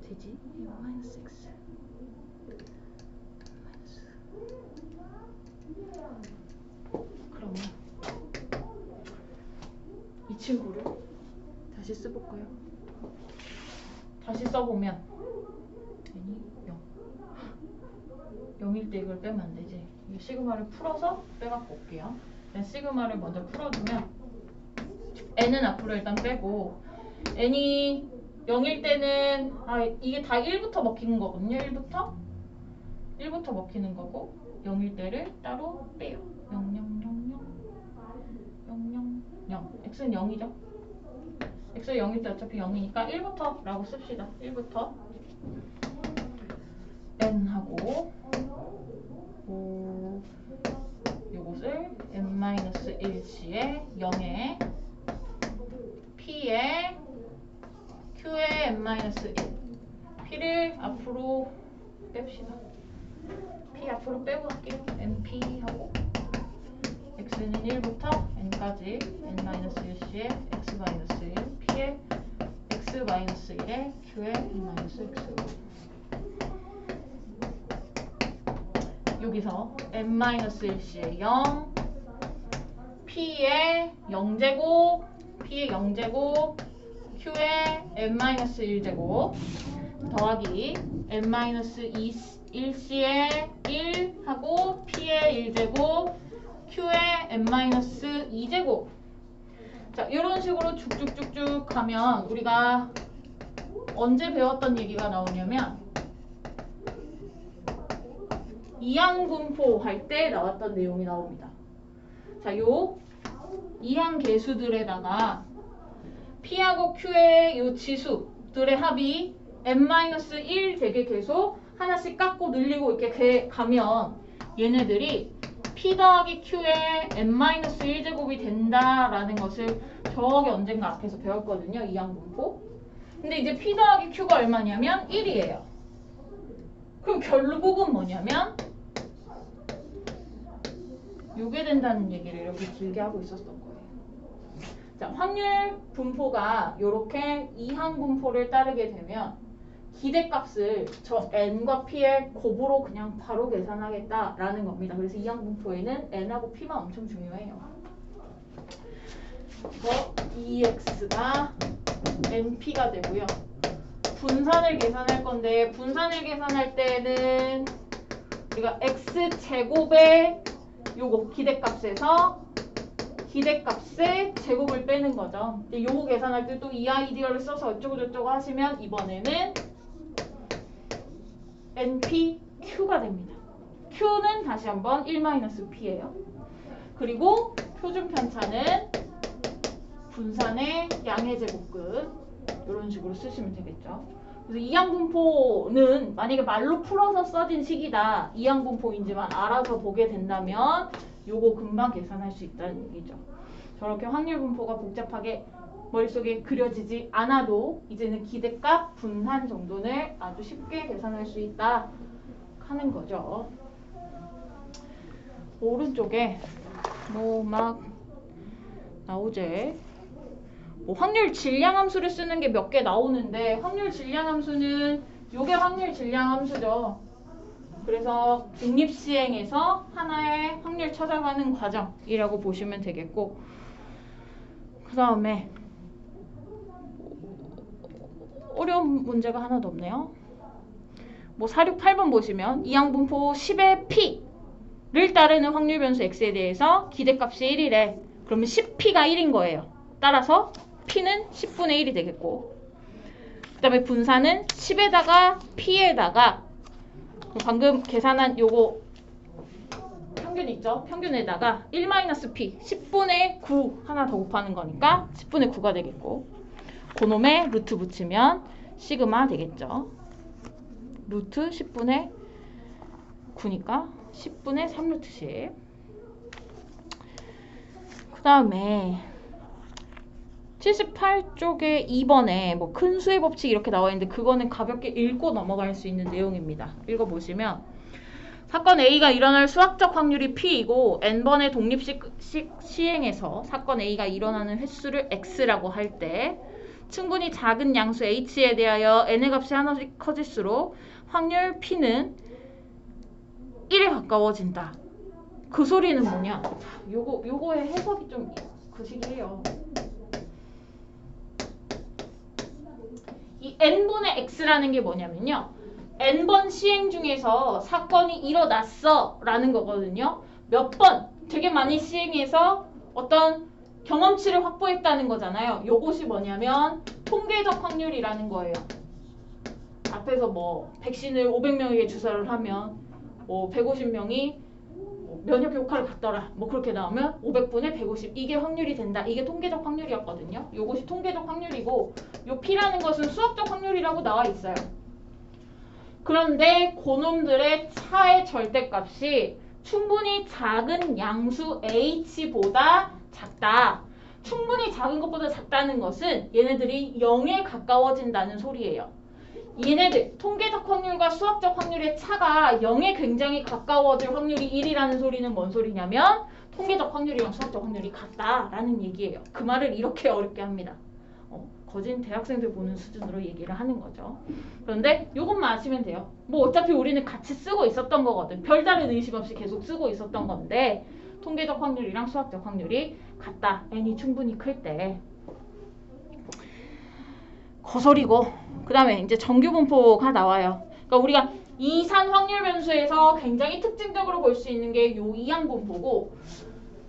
되지? n-x 그러면 이 친구를 다시 써볼까요? 다시 써보면 n이 0 0일 때 이걸 빼면 안 되지. 이 시그마를 풀어서 빼갖고 올게요. 시그마를 먼저 풀어주면 n은 앞으로 일단 빼고 n이 0일 때는 이게 다 1부터 먹히는 거거든요. 1부터 먹히는 거고 0일 때를 따로 빼요. 0, 0, 0, 0, 0, 0, 0. x는 0이죠. x가 0일 때 어차피 0이니까 1부터 라고 씁시다. 1부터 n하고 요거 0에 P에 Q에 n-1 P를 앞으로 뺍시다. P 앞으로 빼고 할게요. NP 하고 X는 1부터 N까지 n-1c의 X-1 P에 X-1에 Q에 n-X 여기서 n-1c에 0 P에 0제곱 P에 0제곱 Q에 n-1제곱 더하기 n-1c에 1 하고 P에 1제곱 Q에 n-2제곱. 자, 이런 식으로 쭉쭉쭉쭉 가면 우리가 언제 배웠던 얘기가 나오냐면 이항분포 할 때 나왔던 내용이 나옵니다. 자, 요 이항계수들에다가 P하고 Q의 요 지수들의 합이 n-1 되게 계속 하나씩 깎고 늘리고 이렇게 가면 얘네들이 P 더하기 Q의 n-1제곱이 된다라는 것을 저기 언젠가 앞에서 배웠거든요. 이항분포. 근데 이제 P 더하기 Q가 얼마냐면 1이에요. 그럼 결국은 뭐냐면 요게 된다는 얘기를 이렇게 길게 하고 있었던 거예요. 자, 확률 분포가 이렇게 이항분포를 따르게 되면 기대값을 저 n과 p의 곱으로 그냥 바로 계산하겠다라는 겁니다. 그래서 이항분포에는 n하고 p만 엄청 중요해요. 그래서 2x가 np가 되고요. 분산을 계산할 건데 분산을 계산할 때는 우리가 x제곱의 요거 기대값에서 기대값의 제곱을 빼는 거죠. 요거 계산할 때 또 이 아이디어를 써서 어쩌고저쩌고 하시면 이번에는 NPQ가 됩니다. Q는 다시 한번 1-P예요. 그리고 표준 편차는 분산의 양의 제곱근 이런 식으로 쓰시면 되겠죠. 그래서 이항분포는 만약에 말로 풀어서 써진 식이다. 이항분포인지만 알아서 보게 된다면 요거 금방 계산할 수 있다는 얘기죠. 저렇게 확률분포가 복잡하게 머릿속에 그려지지 않아도 이제는 기대값, 분산 정도는 아주 쉽게 계산할 수 있다 하는 거죠. 오른쪽에 뭐 막 나오제. 뭐 확률 질량 함수를 쓰는 게 몇 개 나오는데 확률 질량 함수는 요게 확률 질량 함수죠. 그래서 독립시행에서 하나의 확률 찾아가는 과정이라고 보시면 되겠고 그 다음에 어려운 문제가 하나도 없네요. 뭐 468번 보시면 이항분포 10의 P를 따르는 확률 변수 X에 대해서 기대값이 1이래. 그러면 10P가 1인 거예요. 따라서 P는 10분의 1이 되겠고 그 다음에 분산은 10에다가 P에다가 방금 계산한 요거 평균 있죠? 평균에다가 1-P 10분의 9 하나 더 곱하는 거니까 10분의 9가 되겠고 그놈에 루트 붙이면 시그마 되겠죠. 루트 10분의 9니까 10분의 3루트 10. 그 다음에 78쪽에 2번에 뭐 큰 수의 법칙 이렇게 나와 있는데 그거는 가볍게 읽고 넘어갈 수 있는 내용입니다. 읽어보시면 사건 A가 일어날 수학적 확률이 P이고 n번의 독립식 시행에서 사건 A가 일어나는 횟수를 X라고 할 때 충분히 작은 양수 H에 대하여 n의 값이 하나씩 커질수록 확률 P는 1에 가까워진다. 그 소리는 뭐냐? 요거의 해석이 좀 그 식이에요. 이 n분의 x라는 게 뭐냐면요. n번 시행 중에서 사건이 일어났어 라는 거거든요. 몇 번 되게 많이 시행해서 어떤 경험치를 확보했다는 거잖아요. 요것이 뭐냐면 통계적 확률이라는 거예요. 앞에서 뭐 백신을 500명에게 주사를 하면 뭐 150명이 면역 효과를 갖더라. 뭐 그렇게 나오면 500분의 150 이게 확률이 된다. 이게 통계적 확률이었거든요. 요것이 통계적 확률이고 요 P라는 것은 수학적 확률이라고 나와 있어요. 그런데 그놈들의 차의 절대값이 충분히 작은 양수 H보다 작다. 충분히 작은 것보다 작다는 것은 얘네들이 0에 가까워진다는 소리예요. 얘네들 통계적 확률과 수학적 확률의 차가 0에 굉장히 가까워질 확률이 1이라는 소리는 뭔 소리냐면 통계적 확률이랑 수학적 확률이 같다라는 얘기예요. 그 말을 이렇게 어렵게 합니다. 거진 대학생들 보는 수준으로 얘기를 하는 거죠. 그런데 이것만 아시면 돼요. 뭐 어차피 우리는 같이 쓰고 있었던 거거든. 별다른 의심 없이 계속 쓰고 있었던 건데 통계적 확률이랑 수학적 확률이 같다. n이 충분히 클 때. 거설이고 그 다음에 이제 정규분포가 나와요. 그러니까 우리가 이산 확률 변수에서 굉장히 특징적으로 볼 수 있는 게 요 이항분포고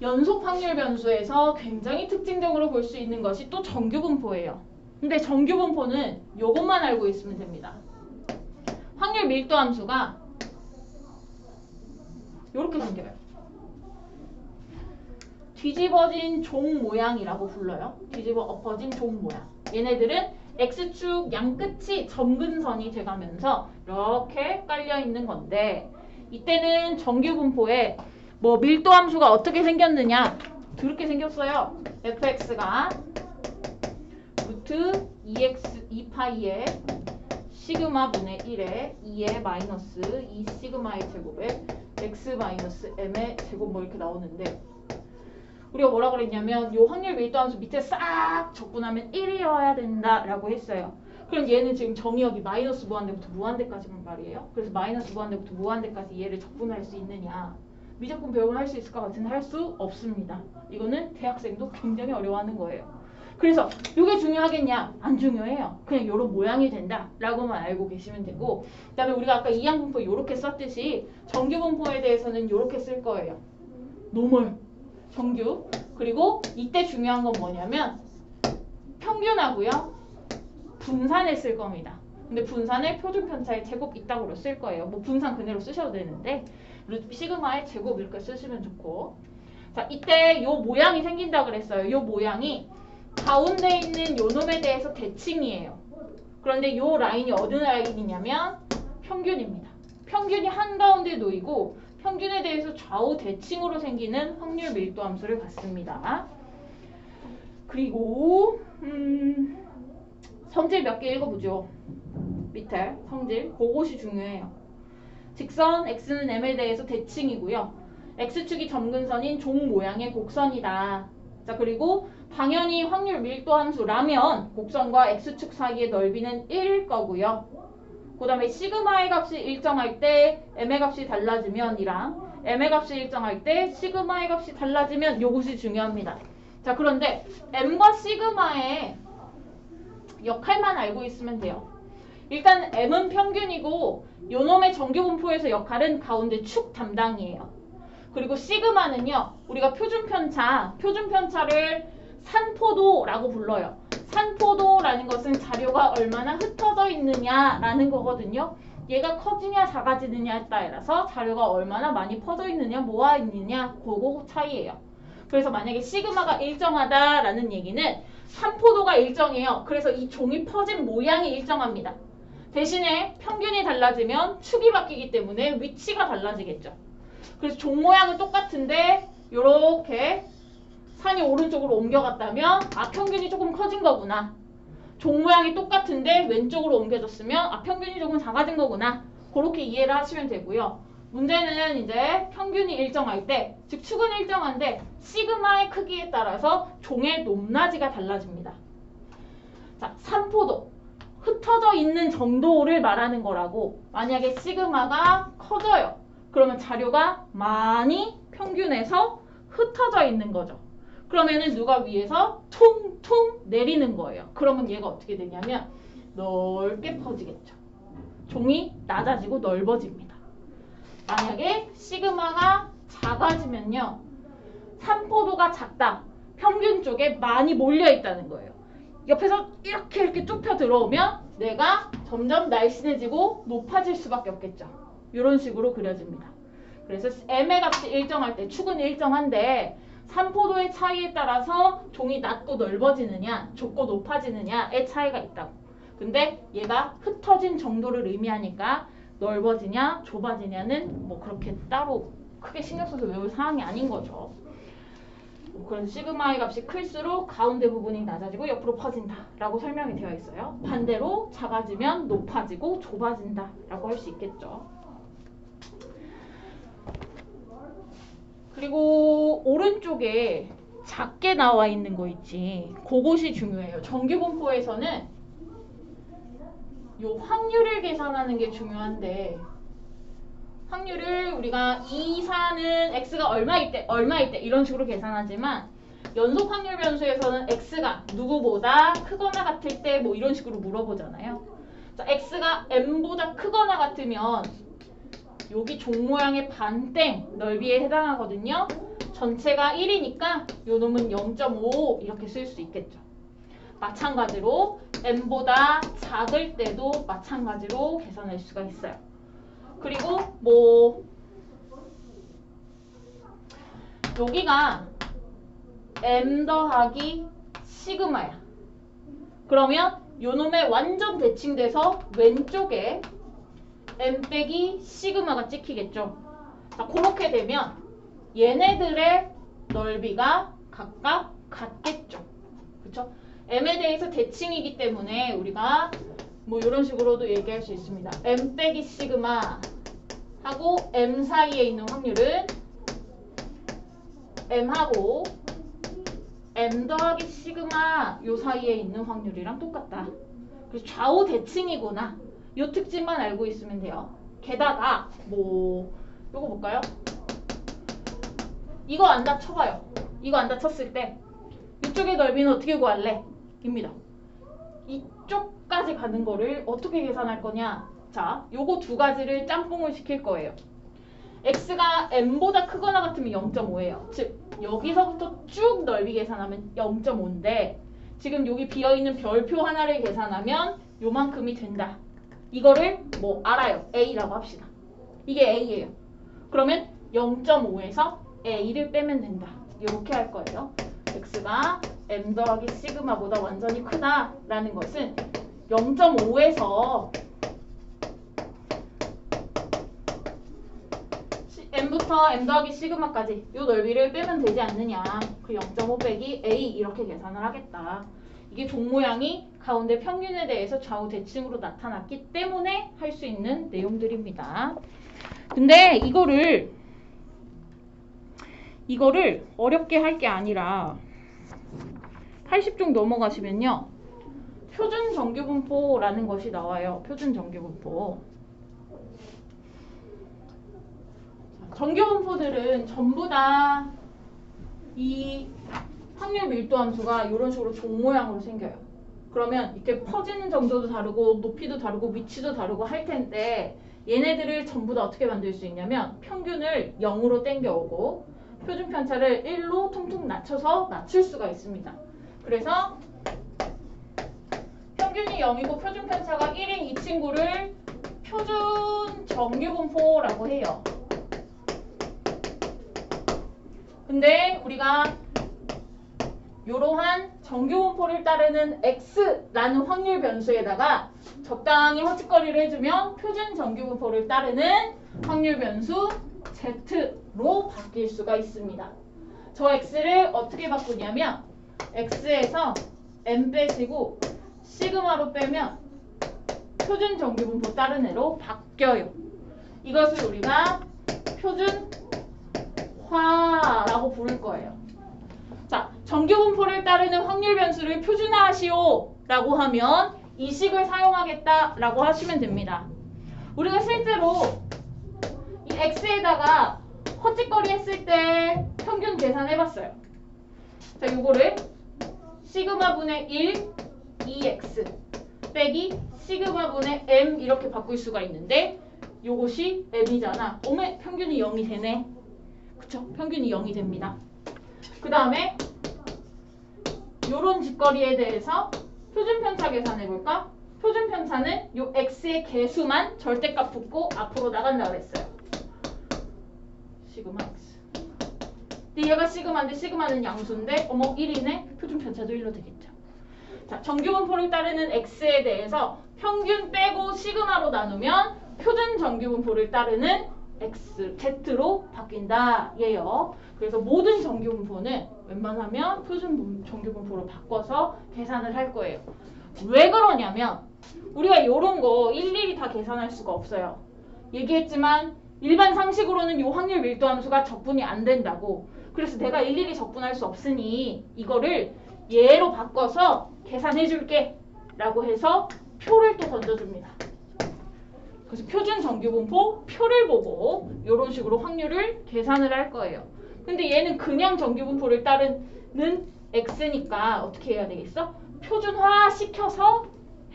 연속 확률 변수에서 굉장히 특징적으로 볼 수 있는 것이 또 정규분포예요. 근데 정규분포는 요것만 알고 있으면 됩니다. 확률 밀도 함수가 요렇게 생겨요. 뒤집어진 종 모양이라고 불러요. 뒤집어 엎어진 종 모양. 얘네들은 X축 양끝이 점근선이 돼가면서 이렇게 깔려 있는 건데 이때는 정규분포에 뭐 밀도 함수가 어떻게 생겼느냐 그렇게 생겼어요. fx가 루트 2x 2파이에 시그마 분의 1에 2의 마이너스 2 시그마의 제곱에 x 마이너스 m의 제곱 뭐 이렇게 나오는데 우리가 뭐라 그랬냐면 요 확률 밀도 함수 밑에 싹 적분하면 1이어야 된다라고 했어요. 그럼 얘는 지금 정의역이 마이너스 무한대부터 무한대까지만 말이에요. 그래서 마이너스 무한대부터 무한대까지 얘를 적분할 수 있느냐. 미적분 배우면 할 수 있을 것 같은데 할 수 없습니다. 이거는 대학생도 굉장히 어려워하는 거예요. 그래서 이게 중요하겠냐? 안 중요해요. 그냥 이런 모양이 된다라고만 알고 계시면 되고 그 다음에 우리가 아까 이항분포 이렇게 썼듯이 정규분포에 대해서는 이렇게 쓸 거예요. 노멀, 정규. 그리고 이때 중요한 건 뭐냐면 평균하고요. 분산을 쓸 겁니다. 근데 분산을 표준편차의 제곱 이따구로 쓸 거예요. 뭐 분산 그대로 쓰셔도 되는데 루트 시그마의 제곱 이렇게 쓰시면 좋고 자 이때 요 모양이 생긴다 그랬어요. 요 모양이 가운데 있는 요 놈에 대해서 대칭이에요. 그런데 요 라인이 어느 라인이냐면 평균입니다. 평균이 한가운데 놓이고 평균에 대해서 좌우 대칭으로 생기는 확률 밀도 함수를 갖습니다. 그리고 성질 몇 개 읽어보죠. 밑에 성질 그것이 중요해요. 직선 x는 m에 대해서 대칭이고요. x축이 점근선인 종 모양의 곡선이다. 자 그리고 당연히 확률 밀도 함수라면 곡선과 x축 사이의 넓이는 1일 거고요. 그 다음에 시그마의 값이 일정할 때 m의 값이 달라지면 이랑 m의 값이 일정할 때 시그마의 값이 달라지면 요것이 중요합니다. 자 그런데 m과 시그마의 역할만 알고 있으면 돼요. 일단 m은 평균이고 요놈의 정규분포에서 역할은 가운데 축 담당이에요. 그리고 시그마는요. 우리가 표준편차를 산포도라고 불러요. 산포도라는 것은 자료가 얼마나 흩어져 있느냐라는 거거든요. 얘가 커지냐 작아지느냐에 따라서 자료가 얼마나 많이 퍼져 있느냐 모아 있느냐 그거 차이예요. 그래서 만약에 시그마가 일정하다라는 얘기는 산포도가 일정해요. 그래서 이 종이 퍼진 모양이 일정합니다. 대신에 평균이 달라지면 축이 바뀌기 때문에 위치가 달라지겠죠. 그래서 종 모양은 똑같은데 이렇게 산이 오른쪽으로 옮겨갔다면 평균이 조금 커진 거구나. 종 모양이 똑같은데 왼쪽으로 옮겨졌으면 평균이 조금 작아진 거구나. 그렇게 이해를 하시면 되고요. 문제는 이제 평균이 일정할 때, 즉 축은 일정한데 시그마의 크기에 따라서 종의 높낮이가 달라집니다. 자, 산포도. 흩어져 있는 정도를 말하는 거라고. 만약에 시그마가 커져요. 그러면 자료가 많이 평균에서 흩어져 있는 거죠. 그러면은 누가 위에서 퉁퉁 내리는 거예요. 그러면 얘가 어떻게 되냐면 넓게 퍼지겠죠. 종이 낮아지고 넓어집니다. 만약에 시그마가 작아지면요. 산포도가 작다. 평균 쪽에 많이 몰려 있다는 거예요. 옆에서 이렇게 좁혀 들어오면 내가 점점 날씬해지고 높아질 수밖에 없겠죠. 이런 식으로 그려집니다. 그래서 m의 값이 일정할 때 축은 일정한데 산포도의 차이에 따라서 종이 낮고 넓어지느냐 좁고 높아지느냐의 차이가 있다고. 근데 얘가 흩어진 정도를 의미하니까 넓어지냐 좁아지냐는 뭐 그렇게 따로 크게 신경 써서 외울 사항이 아닌 거죠. 그래서 시그마의 값이 클수록 가운데 부분이 낮아지고 옆으로 퍼진다 라고 설명이 되어 있어요. 반대로 작아지면 높아지고 좁아진다 라고 할 수 있겠죠. 그리고 오른쪽에 작게 나와 있는 거 있지. 그것이 중요해요. 정규분포에서는 요 확률을 계산하는 게 중요한데 확률을 우리가 2, 4는 x가 얼마일 때 이런 식으로 계산하지만 연속 확률 변수에서는 x가 누구보다 크거나 같을 때 뭐 이런 식으로 물어보잖아요. 자, x가 m보다 크거나 같으면 여기 종 모양의 반땡 넓이에 해당하거든요. 전체가 1이니까 요 놈은 0.5 이렇게 쓸 수 있겠죠. 마찬가지로 m보다 작을 때도 마찬가지로 계산할 수가 있어요. 그리고 뭐 여기가 m 더하기 시그마야. 그러면 요 놈의 완전 대칭돼서 왼쪽에 m 빼기 시그마가 찍히겠죠. 자, 그렇게 되면 얘네들의 넓이가 각각 같겠죠. 그쵸? m에 대해서 대칭이기 때문에 우리가 뭐 이런 식으로도 얘기할 수 있습니다. m 빼기 시그마 하고 m 사이에 있는 확률은 m하고 m 더하기 시그마 요 사이에 있는 확률이랑 똑같다. 그래서 좌우 대칭이구나. 요 특징만 알고 있으면 돼요. 게다가 뭐 요거 볼까요? 이거 안 다쳐봐요. 이거 안 다쳤을 때 이쪽의 넓이는 어떻게 구할래? 입니다. 이쪽까지 가는 거를 어떻게 계산할 거냐? 자, 요거 두 가지를 짬뽕을 시킬 거예요. x가 m보다 크거나 같으면 0.5예요. 즉 여기서부터 쭉 넓이 계산하면 0.5인데 지금 여기 비어있는 별표 하나를 계산하면 요만큼이 된다. 이거를 뭐 알아요. a라고 합시다. 이게 a예요. 그러면 0.5에서 a를 빼면 된다. 이렇게 할 거예요. x가 m 더하기 시그마보다 완전히 크다라는 것은 0.5에서 m부터 m 더하기 시그마까지 이 넓이를 빼면 되지 않느냐. 그 0.5 빼기 a 이렇게 계산을 하겠다. 이게 종 모양이 가운데 평균에 대해서 좌우 대칭으로 나타났기 때문에 할 수 있는 내용들입니다. 근데 이거를 어렵게 할 게 아니라 80쪽 넘어가시면요. 표준 정규분포라는 것이 나와요. 표준 정규분포. 정규분포들은 전부 다 이 확률 밀도 함수가 이런 식으로 종 모양으로 생겨요. 그러면 이렇게 퍼지는 정도도 다르고 높이도 다르고 위치도 다르고 할 텐데 얘네들을 전부 다 어떻게 만들 수 있냐면 평균을 0으로 땡겨오고 표준 편차를 1로 퉁퉁 낮춰서 낮출 수가 있습니다. 그래서 평균이 0이고 표준 편차가 1인 이 친구를 표준 정규분포라고 해요. 근데 우리가 이러한 정규분포를 따르는 x라는 확률 변수에다가 적당히 허짓거리를 해주면 표준 정규분포를 따르는 확률 변수 z로 바뀔 수가 있습니다. 저 x를 어떻게 바꾸냐면 x에서 m 빼시고 시그마로 빼면 표준 정규분포 따른 애로 바뀌어요. 이것을 우리가 표준화라고 부를 거예요. 자, 정규분포를 따르는 확률 변수를 표준화하시오 라고 하면 이 식을 사용하겠다 라고 하시면 됩니다. 우리가 실제로 이 x에다가 헛짓거리 했을 때 평균 계산해봤어요. 자, 요거를 시그마분의 1 2x 빼기 시그마분의 m 이렇게 바꿀 수가 있는데 요것이 m이잖아. 어메 평균이 0이 되네. 그쵸? 평균이 0이 됩니다. 그 다음에 요런 짓거리에 대해서 표준편차 계산해볼까? 표준편차는 요 x의 개수만 절대값 붙고 앞으로 나간다고 했어요. 시그마 x. 근데 얘가 시그마인데 시그마는 양수인데 어머 1이네? 표준편차도 1로 되겠죠. 자, 정규분포를 따르는 x에 대해서 평균 빼고 시그마로 나누면 표준 정규분포를 따르는 Z로 바뀐다 얘요. 그래서 모든 정규분포는 웬만하면 표준 정규분포로 바꿔서 계산을 할 거예요. 왜 그러냐면 우리가 이런 거 일일이 다 계산할 수가 없어요. 얘기했지만 일반 상식으로는 이 확률 밀도 함수가 적분이 안 된다고. 그래서 내가 일일이 적분할 수 없으니 이거를 얘로 바꿔서 계산해 줄게 라고 해서 표를 또 던져줍니다. 그래서 표준 정규분포 표를 보고 이런 식으로 확률을 계산을 할 거예요. 근데 얘는 그냥 정규분포를 따르는 x니까 어떻게 해야 되겠어? 표준화 시켜서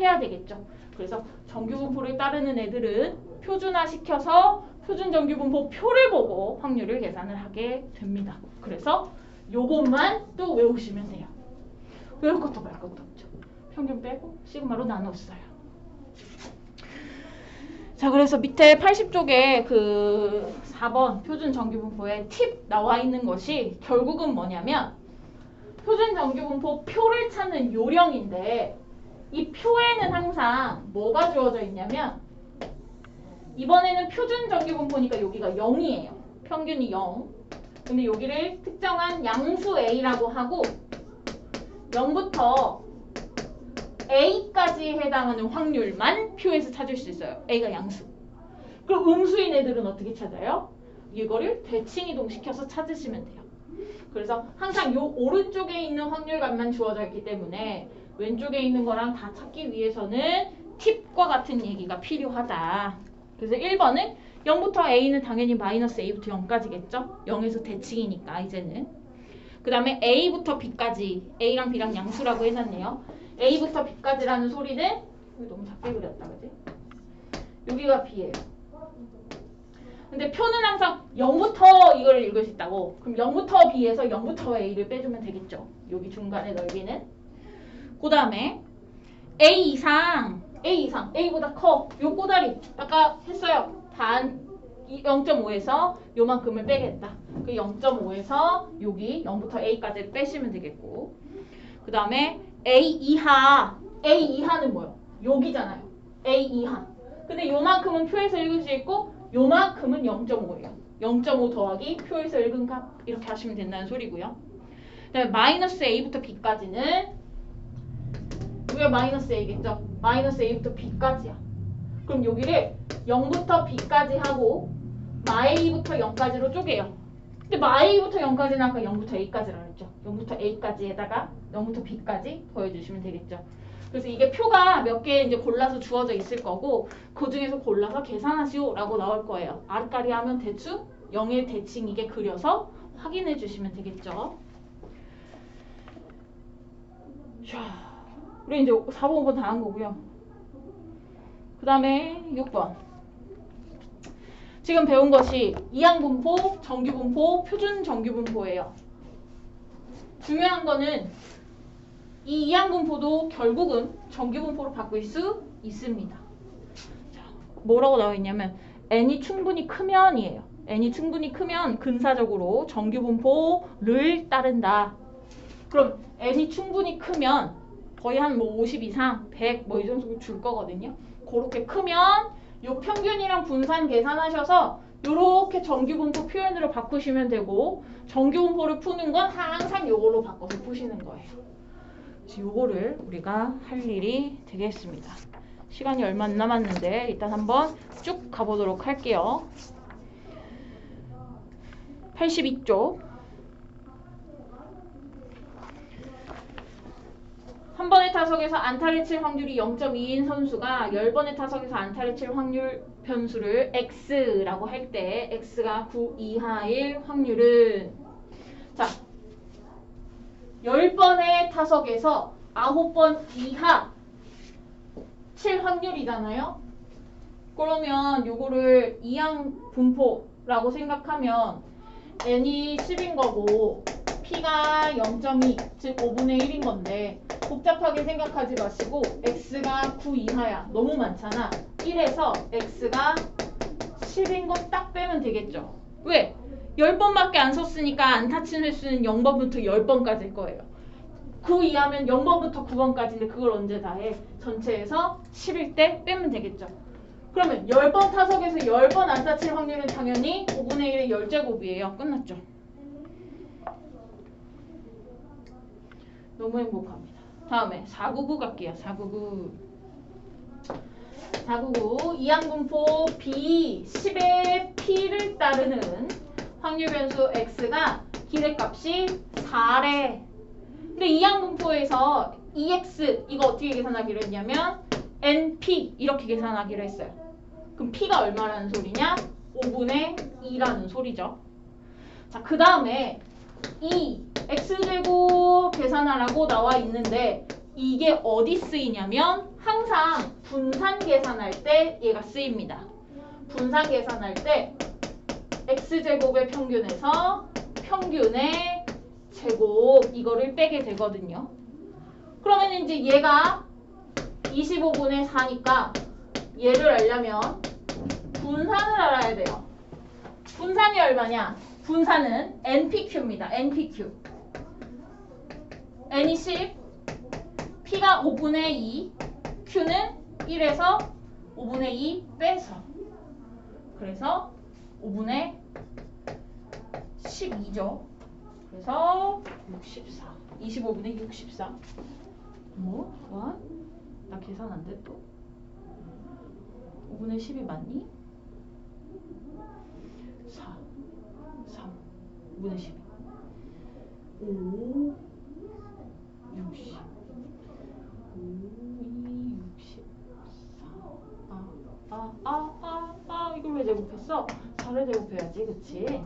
해야 되겠죠. 그래서 정규분포를 따르는 애들은 표준화 시켜서 표준 정규분포 표를 보고 확률을 계산을 하게 됩니다. 그래서 요것만 또 외우시면 돼요. 외울 것도 말 것도 없죠. 평균 빼고 시그마로 나눴어요. 자, 그래서 밑에 80쪽에 그 4번 표준 정규분포에 팁 나와 있는 것이 결국은 뭐냐면 표준 정규분포 표를 찾는 요령인데 이 표에는 항상 뭐가 주어져 있냐면 이번에는 표준 정규분포니까 여기가 0이에요. 평균이 0. 근데 여기를 특정한 양수 A라고 하고 0부터 A까지 해당하는 확률만 표에서 찾을 수 있어요. A가 양수. 그럼 음수인 애들은 어떻게 찾아요? 이거를 대칭이동 시켜서 찾으시면 돼요. 그래서 항상 요 오른쪽에 있는 확률값만 주어져 있기 때문에 왼쪽에 있는 거랑 다 찾기 위해서는 팁과 같은 얘기가 필요하다. 그래서 1번은 0부터 A는 당연히 마이너스 A부터 0까지겠죠? 0에서 대칭이니까 이제는. 그 다음에 A부터 B까지, A랑 B랑 양수라고 해놨네요. A부터 B까지라는 소리는 여기 너무 작게 그렸다, 그지? 여기가 B예요. 근데 표는 항상 0부터 이걸 읽을 수 있다고. 그럼 0부터 B에서 0부터 A를 빼주면 되겠죠. 여기 중간의 넓이는. 그 다음에 A 이상, A보다 커. 요 꼬다리 아까 했어요. 단 0.5에서 요만큼을 빼겠다. 그 0.5에서 여기 0부터 A까지 빼시면 되겠고. 그 다음에 A 이하는 뭐예요? 여기잖아요. A 이하. 근데 요만큼은 표에서 읽을 수 있고 요만큼은 0.5예요. 0.5 더하기 표에서 읽은 값 이렇게 하시면 된다는 소리고요. 그다음에 마이너스 A부터 B까지는 여기가 마이너스 A겠죠? 마이너스 A부터 B까지야. 그럼 여기를 0부터 B까지 하고 마A부터 0까지로 쪼개요. 근데 마A부터 0까지는 아까 0부터 A까지라고 했죠. 0부터 A까지에다가 0부터 B까지 더해주시면 되겠죠. 그래서 이게 표가 몇 개 이제 골라서 주어져 있을 거고 그 중에서 골라서 계산하시오 라고 나올 거예요. 아르까리 하면 대충 0의 대칭이게 그려서 확인해 주시면 되겠죠. 자, 우리 이제 4번, 5번 다 한 거고요. 그 다음에 6번. 지금 배운 것이 이항분포, 정규분포, 표준 정규분포예요. 중요한 거는 이 이항분포도 결국은 정규분포로 바꿀 수 있습니다. 자, 뭐라고 나와 있냐면 n이 충분히 크면이에요. n이 충분히 크면 근사적으로 정규분포를 따른다. 그럼 n이 충분히 크면 거의 한 뭐 50 이상, 100 뭐 이 정도 줄 거거든요. 그렇게 크면 요 평균이랑 분산 계산하셔서 요렇게 정규분포 표현으로 바꾸시면 되고 정규분포를 푸는 건 항상 요걸로 바꿔서 푸시는 거예요. 요거를 우리가 할 일이 되겠습니다. 시간이 얼마 안 남았는데 일단 한번 쭉 가보도록 할게요. 82쪽. 한 번의 타석에서 안타를 칠 확률이 0.2인 선수가 10번의 타석에서 안타를 칠 확률 변수를 x라고 할 때 x가 9 이하일 확률은 자 10번의 타석에서 9번 이하 칠 확률이잖아요. 그러면 요거를 이항 분포라고 생각하면 n이 10인 거고 p가 0.2 즉 5분의 1인 건데 복잡하게 생각하지 마시고 x가 9 이하야. 너무 많잖아. 1에서 x가 10인 거 딱 빼면 되겠죠. 왜? 10번밖에 안 썼으니까 안타 친 횟수는 0번부터 10번까지일 거예요. 9 이하면 0번부터 9번까지인데 그걸 언제 다 해? 전체에서 10일 때 빼면 되겠죠. 그러면 10번 타석에서 10번 안 다칠 확률은 당연히 5분의 1의 10제곱이에요. 끝났죠? 너무 행복합니다. 다음에 499 갈게요. 499. 499 이항분포 B 10의 P를 따르는 확률 변수 X가 기대값이 4래. 근데 이항분포에서 EX 이거 어떻게 계산하기로 했냐면 NP 이렇게 계산하기로 했어요. 그럼 P가 얼마라는 소리냐? 5분의 2라는 소리죠. 자, 그 다음에 이 X제곱 계산하라고 나와 있는데 이게 어디 쓰이냐면 항상 분산 계산할 때 얘가 쓰입니다. 분산 계산할 때 X제곱의 평균에서 평균의 제곱 이거를 빼게 되거든요. 그러면 이제 얘가 25분의 4니까 얘를 알려면 분산을 알아야 돼요. 분산이 얼마냐? 분산은 NPQ입니다. NPQ. N이 10, P가 5분의 2, Q는 1에서 5분의 2 빼서. 그래서 5분의 12죠. 그래서 64. 25분의 64. 뭐? 와? 나 계산 안 돼 또? 5분의 10이 맞니? 4, 3, 5분의 12. 5, 60. 5, 64. 이걸 왜 제곱했어? 4를 제곱해야지, 그치?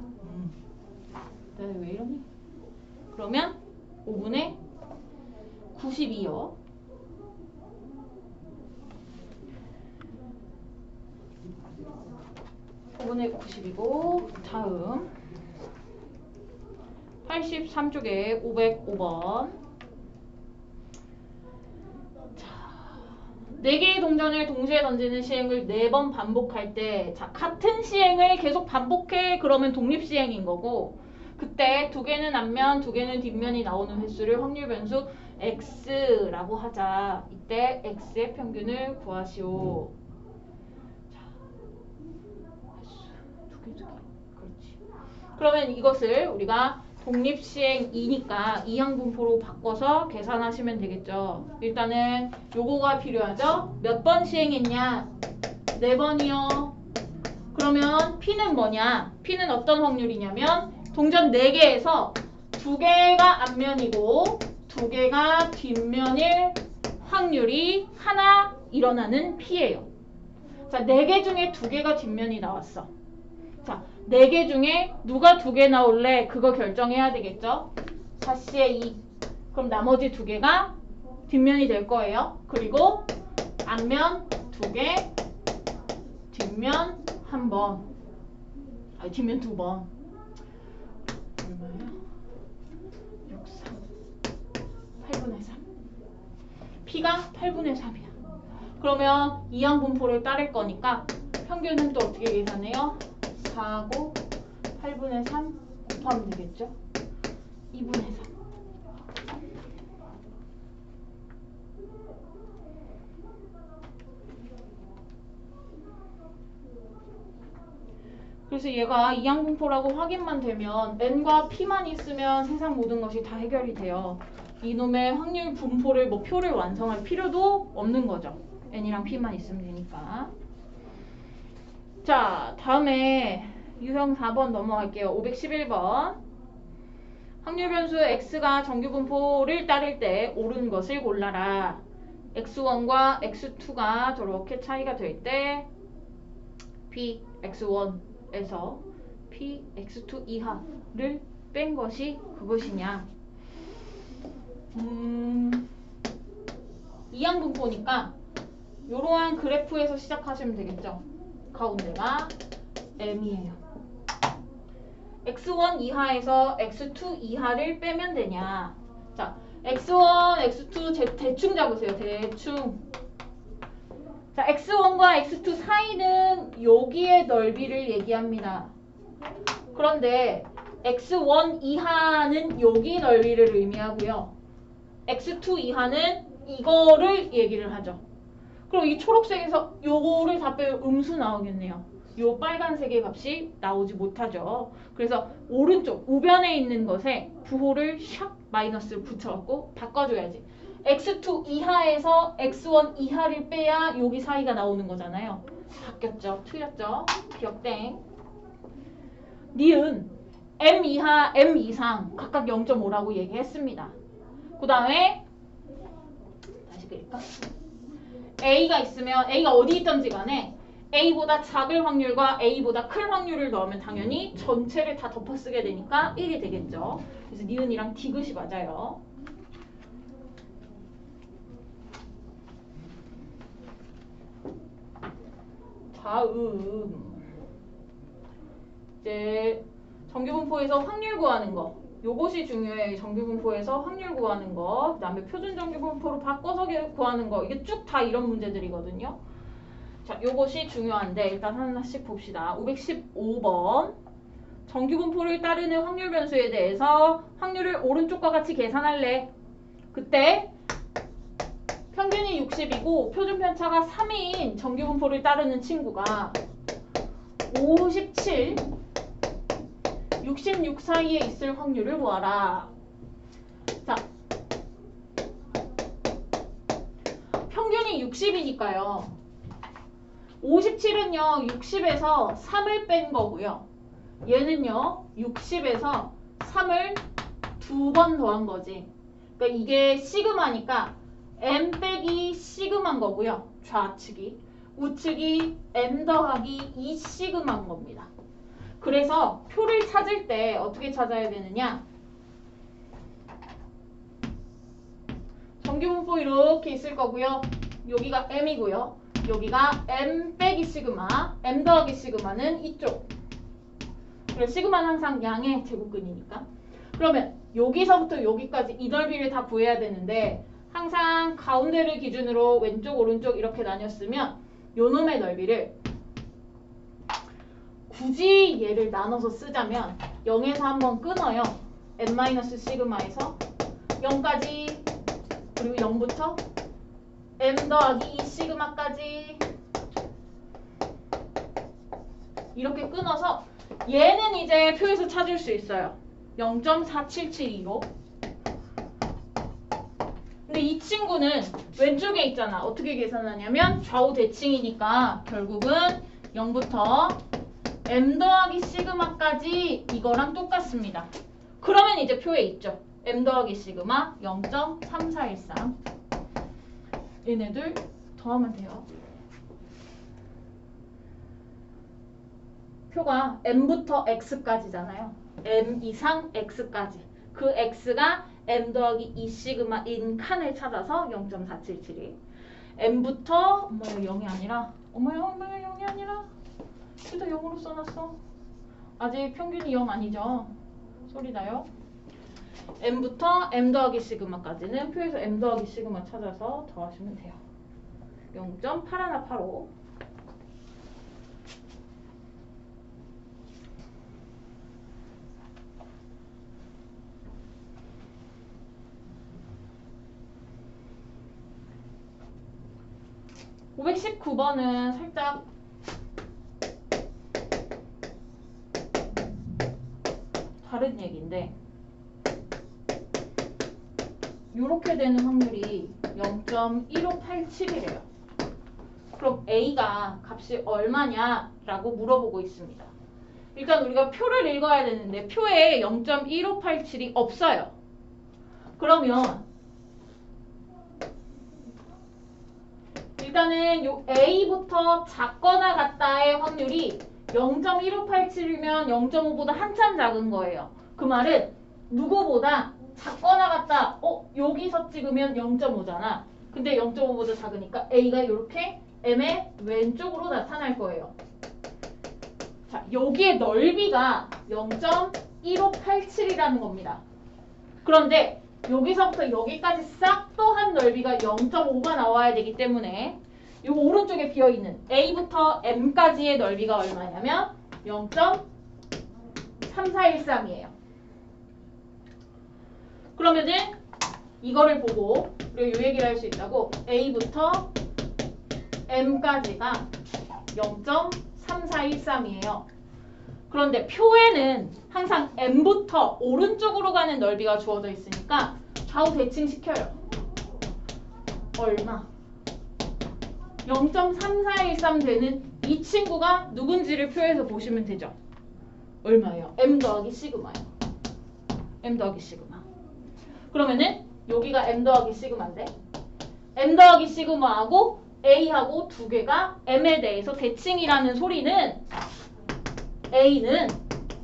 내가 왜 이러니? 그러면 5분의 92요. 5분의 90이고 다음 83쪽에 505번. 자, 4개의 동전을 동시에 던지는 시행을 4번 반복할 때 자, 같은 시행을 계속 반복해 그러면 독립시행인 거고 그때 2개는 앞면, 2개는 뒷면이 나오는 횟수를 확률 변수 X라고 하자. 이때 X의 평균을 구하시오. 자, 횟수 2개. 그렇지. 그러면 이것을 우리가 독립시행이니까 이항분포로 바꿔서 계산하시면 되겠죠. 일단은 요거가 필요하죠. 몇 번 시행했냐? 4번이요. 그러면 P는 뭐냐? P는 어떤 확률이냐면 동전 4개에서 2개가 앞면이고 2개가 뒷면일 확률이 하나 일어나는 P예요. 자, 4개 중에 2개가 뒷면이 나왔어. 자, 4개 중에 누가 2개 나올래? 그거 결정해야 되겠죠? 4C의 2. 그럼 나머지 2개가 뒷면이 될 거예요. 그리고 앞면 2개, 뒷면 1번. 아니, 뒷면 2번. 얼마야? 6, 3. 8분의 3. P가 8분의 3이야. 그러면 이항분포를 따를 거니까 평균은 또 어떻게 계산해요? 4하고 8분의 3 곱하면 되겠죠? 2분의 3. 그래서 얘가 이항분포라고 확인만 되면 N과 P만 있으면 세상 모든 것이 다 해결이 돼요. 이놈의 확률 분포를 뭐 표를 완성할 필요도 없는 거죠. N이랑 P만 있으면 되니까. 자, 다음에 유형 4번 넘어갈게요. 511번. 확률 변수 X가 정규 분포를 따를 때 옳은 것을 골라라. X1과 X2가 저렇게 차이가 될 때 P, X1에서 P, X2 이하를 뺀 것이 그것이냐. 이항분포니까 이러한 그래프에서 시작하시면 되겠죠. 가운데가 M이에요. X1 이하에서 X2 이하를 빼면 되냐. 자, X1, X2 대충 잡으세요. 대충. 자, X1과 X2 사이는 여기의 넓이를 얘기합니다. 그런데 X1 이하는 여기 넓이를 의미하고요. X2 이하는 이거를 얘기를 하죠. 그럼 이 초록색에서 요거를 다 빼면 음수 나오겠네요. 요 빨간색의 값이 나오지 못하죠. 그래서 오른쪽 우변에 있는 것에 부호를 샥 마이너스를 붙여갖고 바꿔줘야지. x2 이하에서 x1 이하를 빼야 여기 사이가 나오는 거잖아요. 바뀌었죠. 틀렸죠. 기억땡. 니은 m 이하, m 이상 각각 0.5라고 얘기했습니다. 그 다음에 다시 그릴까? A가 있으면 A가 어디 있던지 간에 A보다 작을 확률과 A보다 클 확률을 넣으면 당연히 전체를 다 덮어쓰게 되니까 1이 되겠죠. 그래서 니은이랑 디귿이 맞아요. 다음 이제 정규분포에서 확률 구하는 거. 요것이 중요해요. 정규분포에서 확률 구하는 거. 그 다음에 표준 정규분포로 바꿔서 구하는 거. 이게 쭉 다 이런 문제들이거든요. 자, 요것이 중요한데 일단 하나씩 봅시다. 515번. 정규분포를 따르는 확률 변수에 대해서 확률을 오른쪽과 같이 계산할래. 그때 평균이 60이고 표준 편차가 3인 정규분포를 따르는 친구가 57, 66 사이에 있을 확률을 구하라. 자, 평균이 60이니까요. 57은요, 60에서 3을 뺀 거고요. 얘는요, 60에서 3을 2번 더한 거지. 그러니까 이게 시그마니까 m 빼기 시그마인 거고요. 좌측이. 우측이 m 더하기 2 시그마인 겁니다. 그래서 표를 찾을 때 어떻게 찾아야 되느냐? 정규분포 이렇게 있을 거고요. 여기가 m이고요. 여기가 m 빼기 시그마, m 더하기 시그마는 이쪽. 그래서 시그마는 항상 양의 제곱근이니까. 그러면 여기서부터 여기까지 이 넓이를 다 구해야 되는데 항상 가운데를 기준으로 왼쪽, 오른쪽 이렇게 나뉘었으면 요 놈의 넓이를 굳이 얘를 나눠서 쓰자면 0에서 한번 끊어요. n-시그마에서 0까지 그리고 0부터 m 더하기 2 시그마까지 이렇게 끊어서 얘는 이제 표에서 찾을 수 있어요. 0.4772로. 근데 이 친구는 왼쪽에 있잖아. 어떻게 계산하냐면 좌우 대칭이니까 결국은 0부터 m 더하기 시그마까지 이거랑 똑같습니다. 그러면 이제 표에 있죠. m 더하기 시그마 0.3413. 얘네들 더하면 돼요. 표가 m부터 x까지잖아요. m 이상 x까지. 그 x가 m 더하기 2 시그마인 칸을 찾아서 0.4772. m부터 엄마야 0이 아니라 엄마야 0이 아니라 일단 0으로 써놨어. 아직 평균이 0 아니죠? 소리 나요? m부터 m 더하기 시그마까지는 표에서 m 더하기 시그마 찾아서 더하시면 돼요. 0.8185. (519번은) 살짝 다른 얘기인데 이렇게 되는 확률이 0.1587이래요. 그럼 A가 값이 얼마냐? 라고 물어보고 있습니다. 일단 우리가 표를 읽어야 되는데 표에 0.1587이 없어요. 그러면 일단은 요 A부터 작거나 같다의 확률이 0.1587이면 0.5보다 한참 작은 거예요. 그 말은 누구보다 작거나 같다. 여기서 찍으면 0.5잖아. 근데 0.5보다 작으니까 A가 이렇게 M의 왼쪽으로 나타날 거예요. 자, 여기의 넓이가 0.1587이라는 겁니다. 그런데 여기서부터 여기까지 싹 더한 넓이가 0.5가 나와야 되기 때문에 이 오른쪽에 비어있는 A부터 M까지의 넓이가 얼마냐면 0.3413이에요. 그러면은 이거를 보고 우리가 이 얘기를 할 수 있다고 A부터 m까지가 0.3413이에요. 그런데 표에는 항상 m부터 오른쪽으로 가는 넓이가 주어져 있으니까 좌우 대칭시켜요. 얼마? 0.3413 되는 이 친구가 누군지를 표에서 보시면 되죠. 얼마예요? m 더하기 시그마예요. m 더하기 시그마. 그러면은 여기가 m 더하기 시그마인데 m 더하기 시그마하고 a하고 두 개가 m에 대해서 대칭이라는 소리는 a는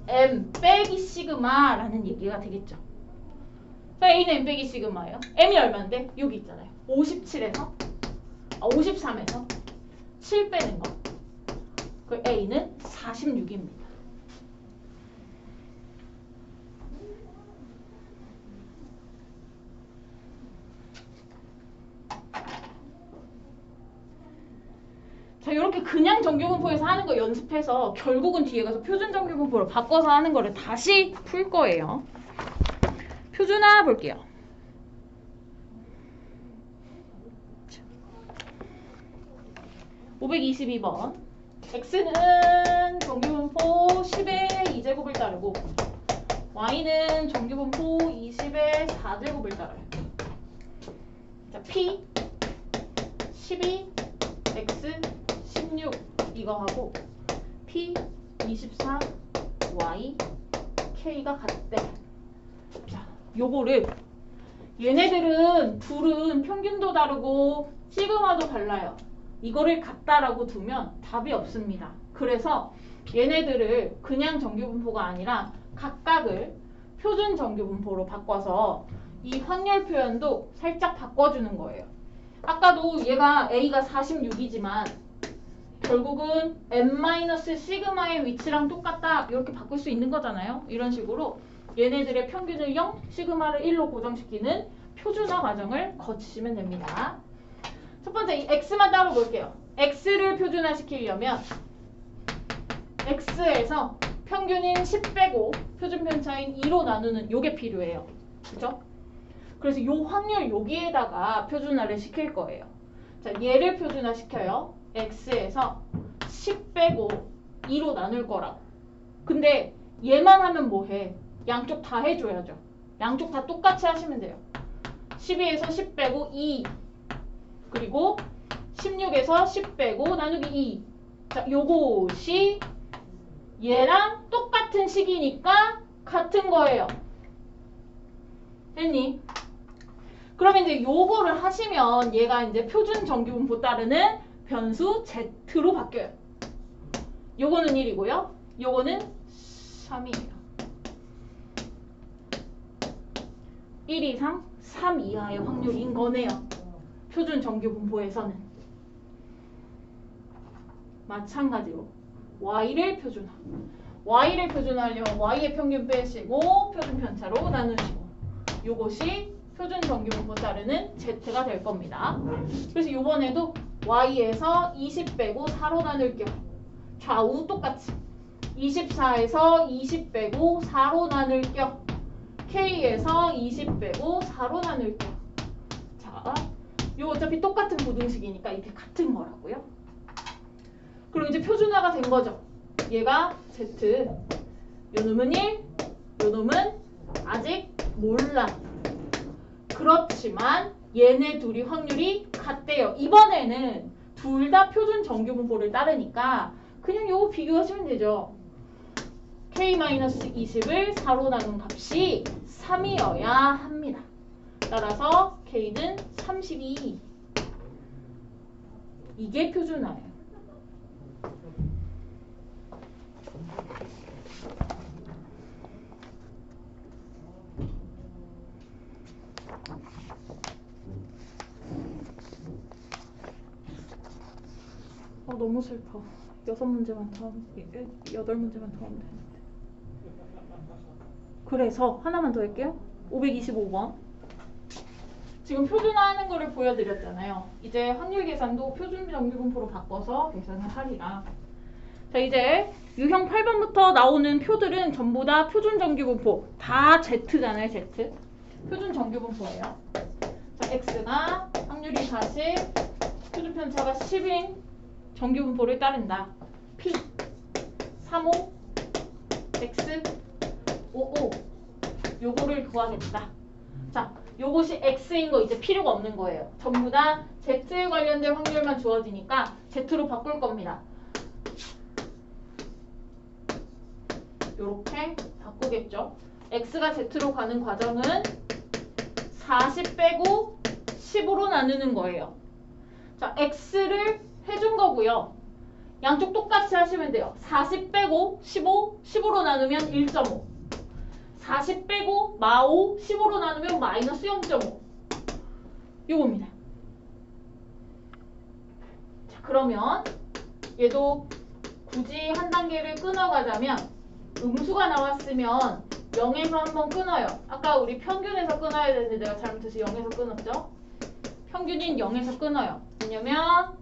m 빼기 시그마라는 얘기가 되겠죠. a는 m 빼기 시그마예요. m이 얼마인데? 여기 있잖아요. 53에서 7 빼는 거. 그 a는 46입니다. 자, 이렇게 그냥 정규분포에서 하는 거 연습해서 결국은 뒤에 가서 표준 정규분포로 바꿔서 하는 거를 다시 풀 거예요. 표준화 볼게요. 자, 522번. x는 정규분포 10의 2제곱을 따르고 y는 정규분포 20의 4제곱을 따라요. 자, p 12 x 16 이거 하고 p 24 y k가 같대. 자, 요거를 얘네들은 둘은 평균도 다르고 시그마도 달라요. 이거를 같다라고 두면 답이 없습니다. 그래서 얘네들을 그냥 정규분포가 아니라 각각을 표준 정규분포로 바꿔서 이 확률 표현도 살짝 바꿔주는 거예요. 아까도 얘가 a가 46이지만 결국은 n-시그마의 위치랑 똑같다 이렇게 바꿀 수 있는 거잖아요. 이런 식으로 얘네들의 평균을 0, 시그마를 1로 고정시키는 표준화 과정을 거치시면 됩니다. 첫 번째 이 x만 따로 볼게요. x를 표준화시키려면 x에서 평균인 10 빼고 표준 편차인 2로 나누는 요게 필요해요. 그죠? 그래서 요 확률 여기에다가 표준화를 시킬 거예요. 자, 얘를 표준화시켜요. x에서 10 빼고 2로 나눌 거라고. 근데 얘만 하면 뭐해? 양쪽 다 해줘야죠. 양쪽 다 똑같이 하시면 돼요. 12에서 10 빼고 2 그리고 16에서 10 빼고 나누기 2. 자, 요것이 얘랑 똑같은 식이니까 같은 거예요. 됐니? 그러면 이제 요거를 하시면 얘가 이제 표준 정규분포 따르는 변수 z로 바뀌어요. 요거는 1이고요. 요거는 3이에요. 1 이상 3 이하의 확률인 거네요. 표준 정규분포에서는. 마찬가지로 y를 표준화. y를 표준화하려면 y의 평균 빼시고 표준 편차로 나누시고 요것이 표준 정규분포 따르는 z가 될 겁니다. 그래서 요번에도 y에서 20 빼고 4로 나눌 겸 좌우 똑같이 24에서 20 빼고 4로 나눌 겸 k에서 20 빼고 4로 나눌 겸. 자, 요 어차피 똑같은 부등식이니까 이게 같은 거라고요. 그럼 이제 표준화가 된 거죠. 얘가 z, 요 놈은 1, 요 놈은 아직 몰라. 그렇지만 얘네 둘이 확률이 같대요. 이번에는 둘 다 표준 정규분포를 따르니까 그냥 요거 비교하시면 되죠. k-20을 4로 나눈 값이 3이어야 합니다. 따라서 k는 32. 이게 표준화예요. 너무 슬퍼. 6문제만 더 하면, 8문제만 더 하면 되는데. 그래서 하나만 더 할게요. 525번. 지금 표준화하는 거를 보여드렸잖아요. 이제 확률 계산도 표준 정규분포로 바꿔서 계산을 하리라. 자, 이제 유형 8번부터 나오는 표들은 전부 다 표준 정규분포. 다 Z잖아요, Z. 표준 정규분포예요. 자, X가 확률이 40, 표준 편차가 10인 정규분포를 따른다. P 35 X 55 요거를 구하겠다. 자, 요것이 X인 거 이제 필요가 없는 거예요. 전부 다 Z에 관련된 확률만 주어지니까 Z로 바꿀 겁니다. 요렇게 바꾸겠죠. X가 Z로 가는 과정은 40 빼고 15로 나누는 거예요. 자, X를 해준 거고요. 양쪽 똑같이 하시면 돼요. 40 빼고 15, 15로 나누면 1.5. 40 빼고 -5, 15로 나누면 마이너스 0.5. 요겁니다. 자, 그러면 얘도 굳이 한 단계를 끊어가자면 음수가 나왔으면 0에서 한번 끊어요. 아까 우리 평균에서 끊어야 되는데 내가 잘못해서 0에서 끊었죠? 평균인 0에서 끊어요. 왜냐면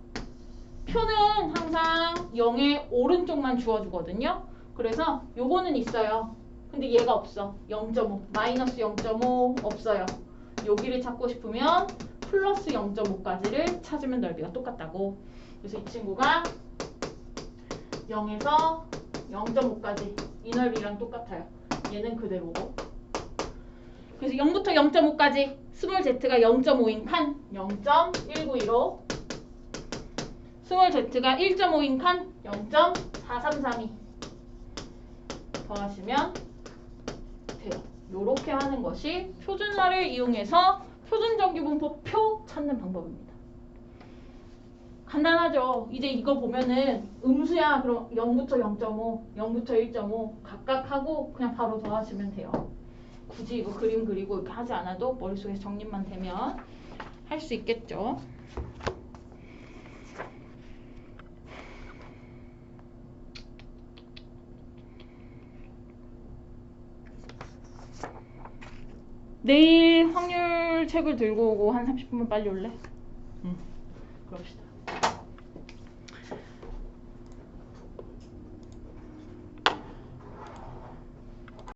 표는 항상 0의 오른쪽만 주어주거든요. 그래서 요거는 있어요. 근데 얘가 없어. 0.5, 마이너스 0.5 없어요. 여기를 찾고 싶으면 플러스 0.5까지를 찾으면 넓이가 똑같다고. 그래서 이 친구가 0에서 0.5까지 이 넓이랑 똑같아요. 얘는 그대로고. 그래서 0부터 0.5까지 스몰 z가 0.5인 칸 0.1915, 스몰 z가 1.5인 칸 0.4332 더하시면 돼요. 요렇게 하는 것이 표준화를 이용해서 표준정규분포 표 찾는 방법입니다. 간단하죠. 이제 이거 보면은 음수야. 그럼 0부터 0.5, 0부터 1.5 각각 하고 그냥 바로 더하시면 돼요. 굳이 이거 그림 그리고 이렇게 하지 않아도 머릿속에 정립만 되면 할 수 있겠죠. 내일 확률 책을 들고 오고 한 30분만 빨리 올래? 응. 그럽시다.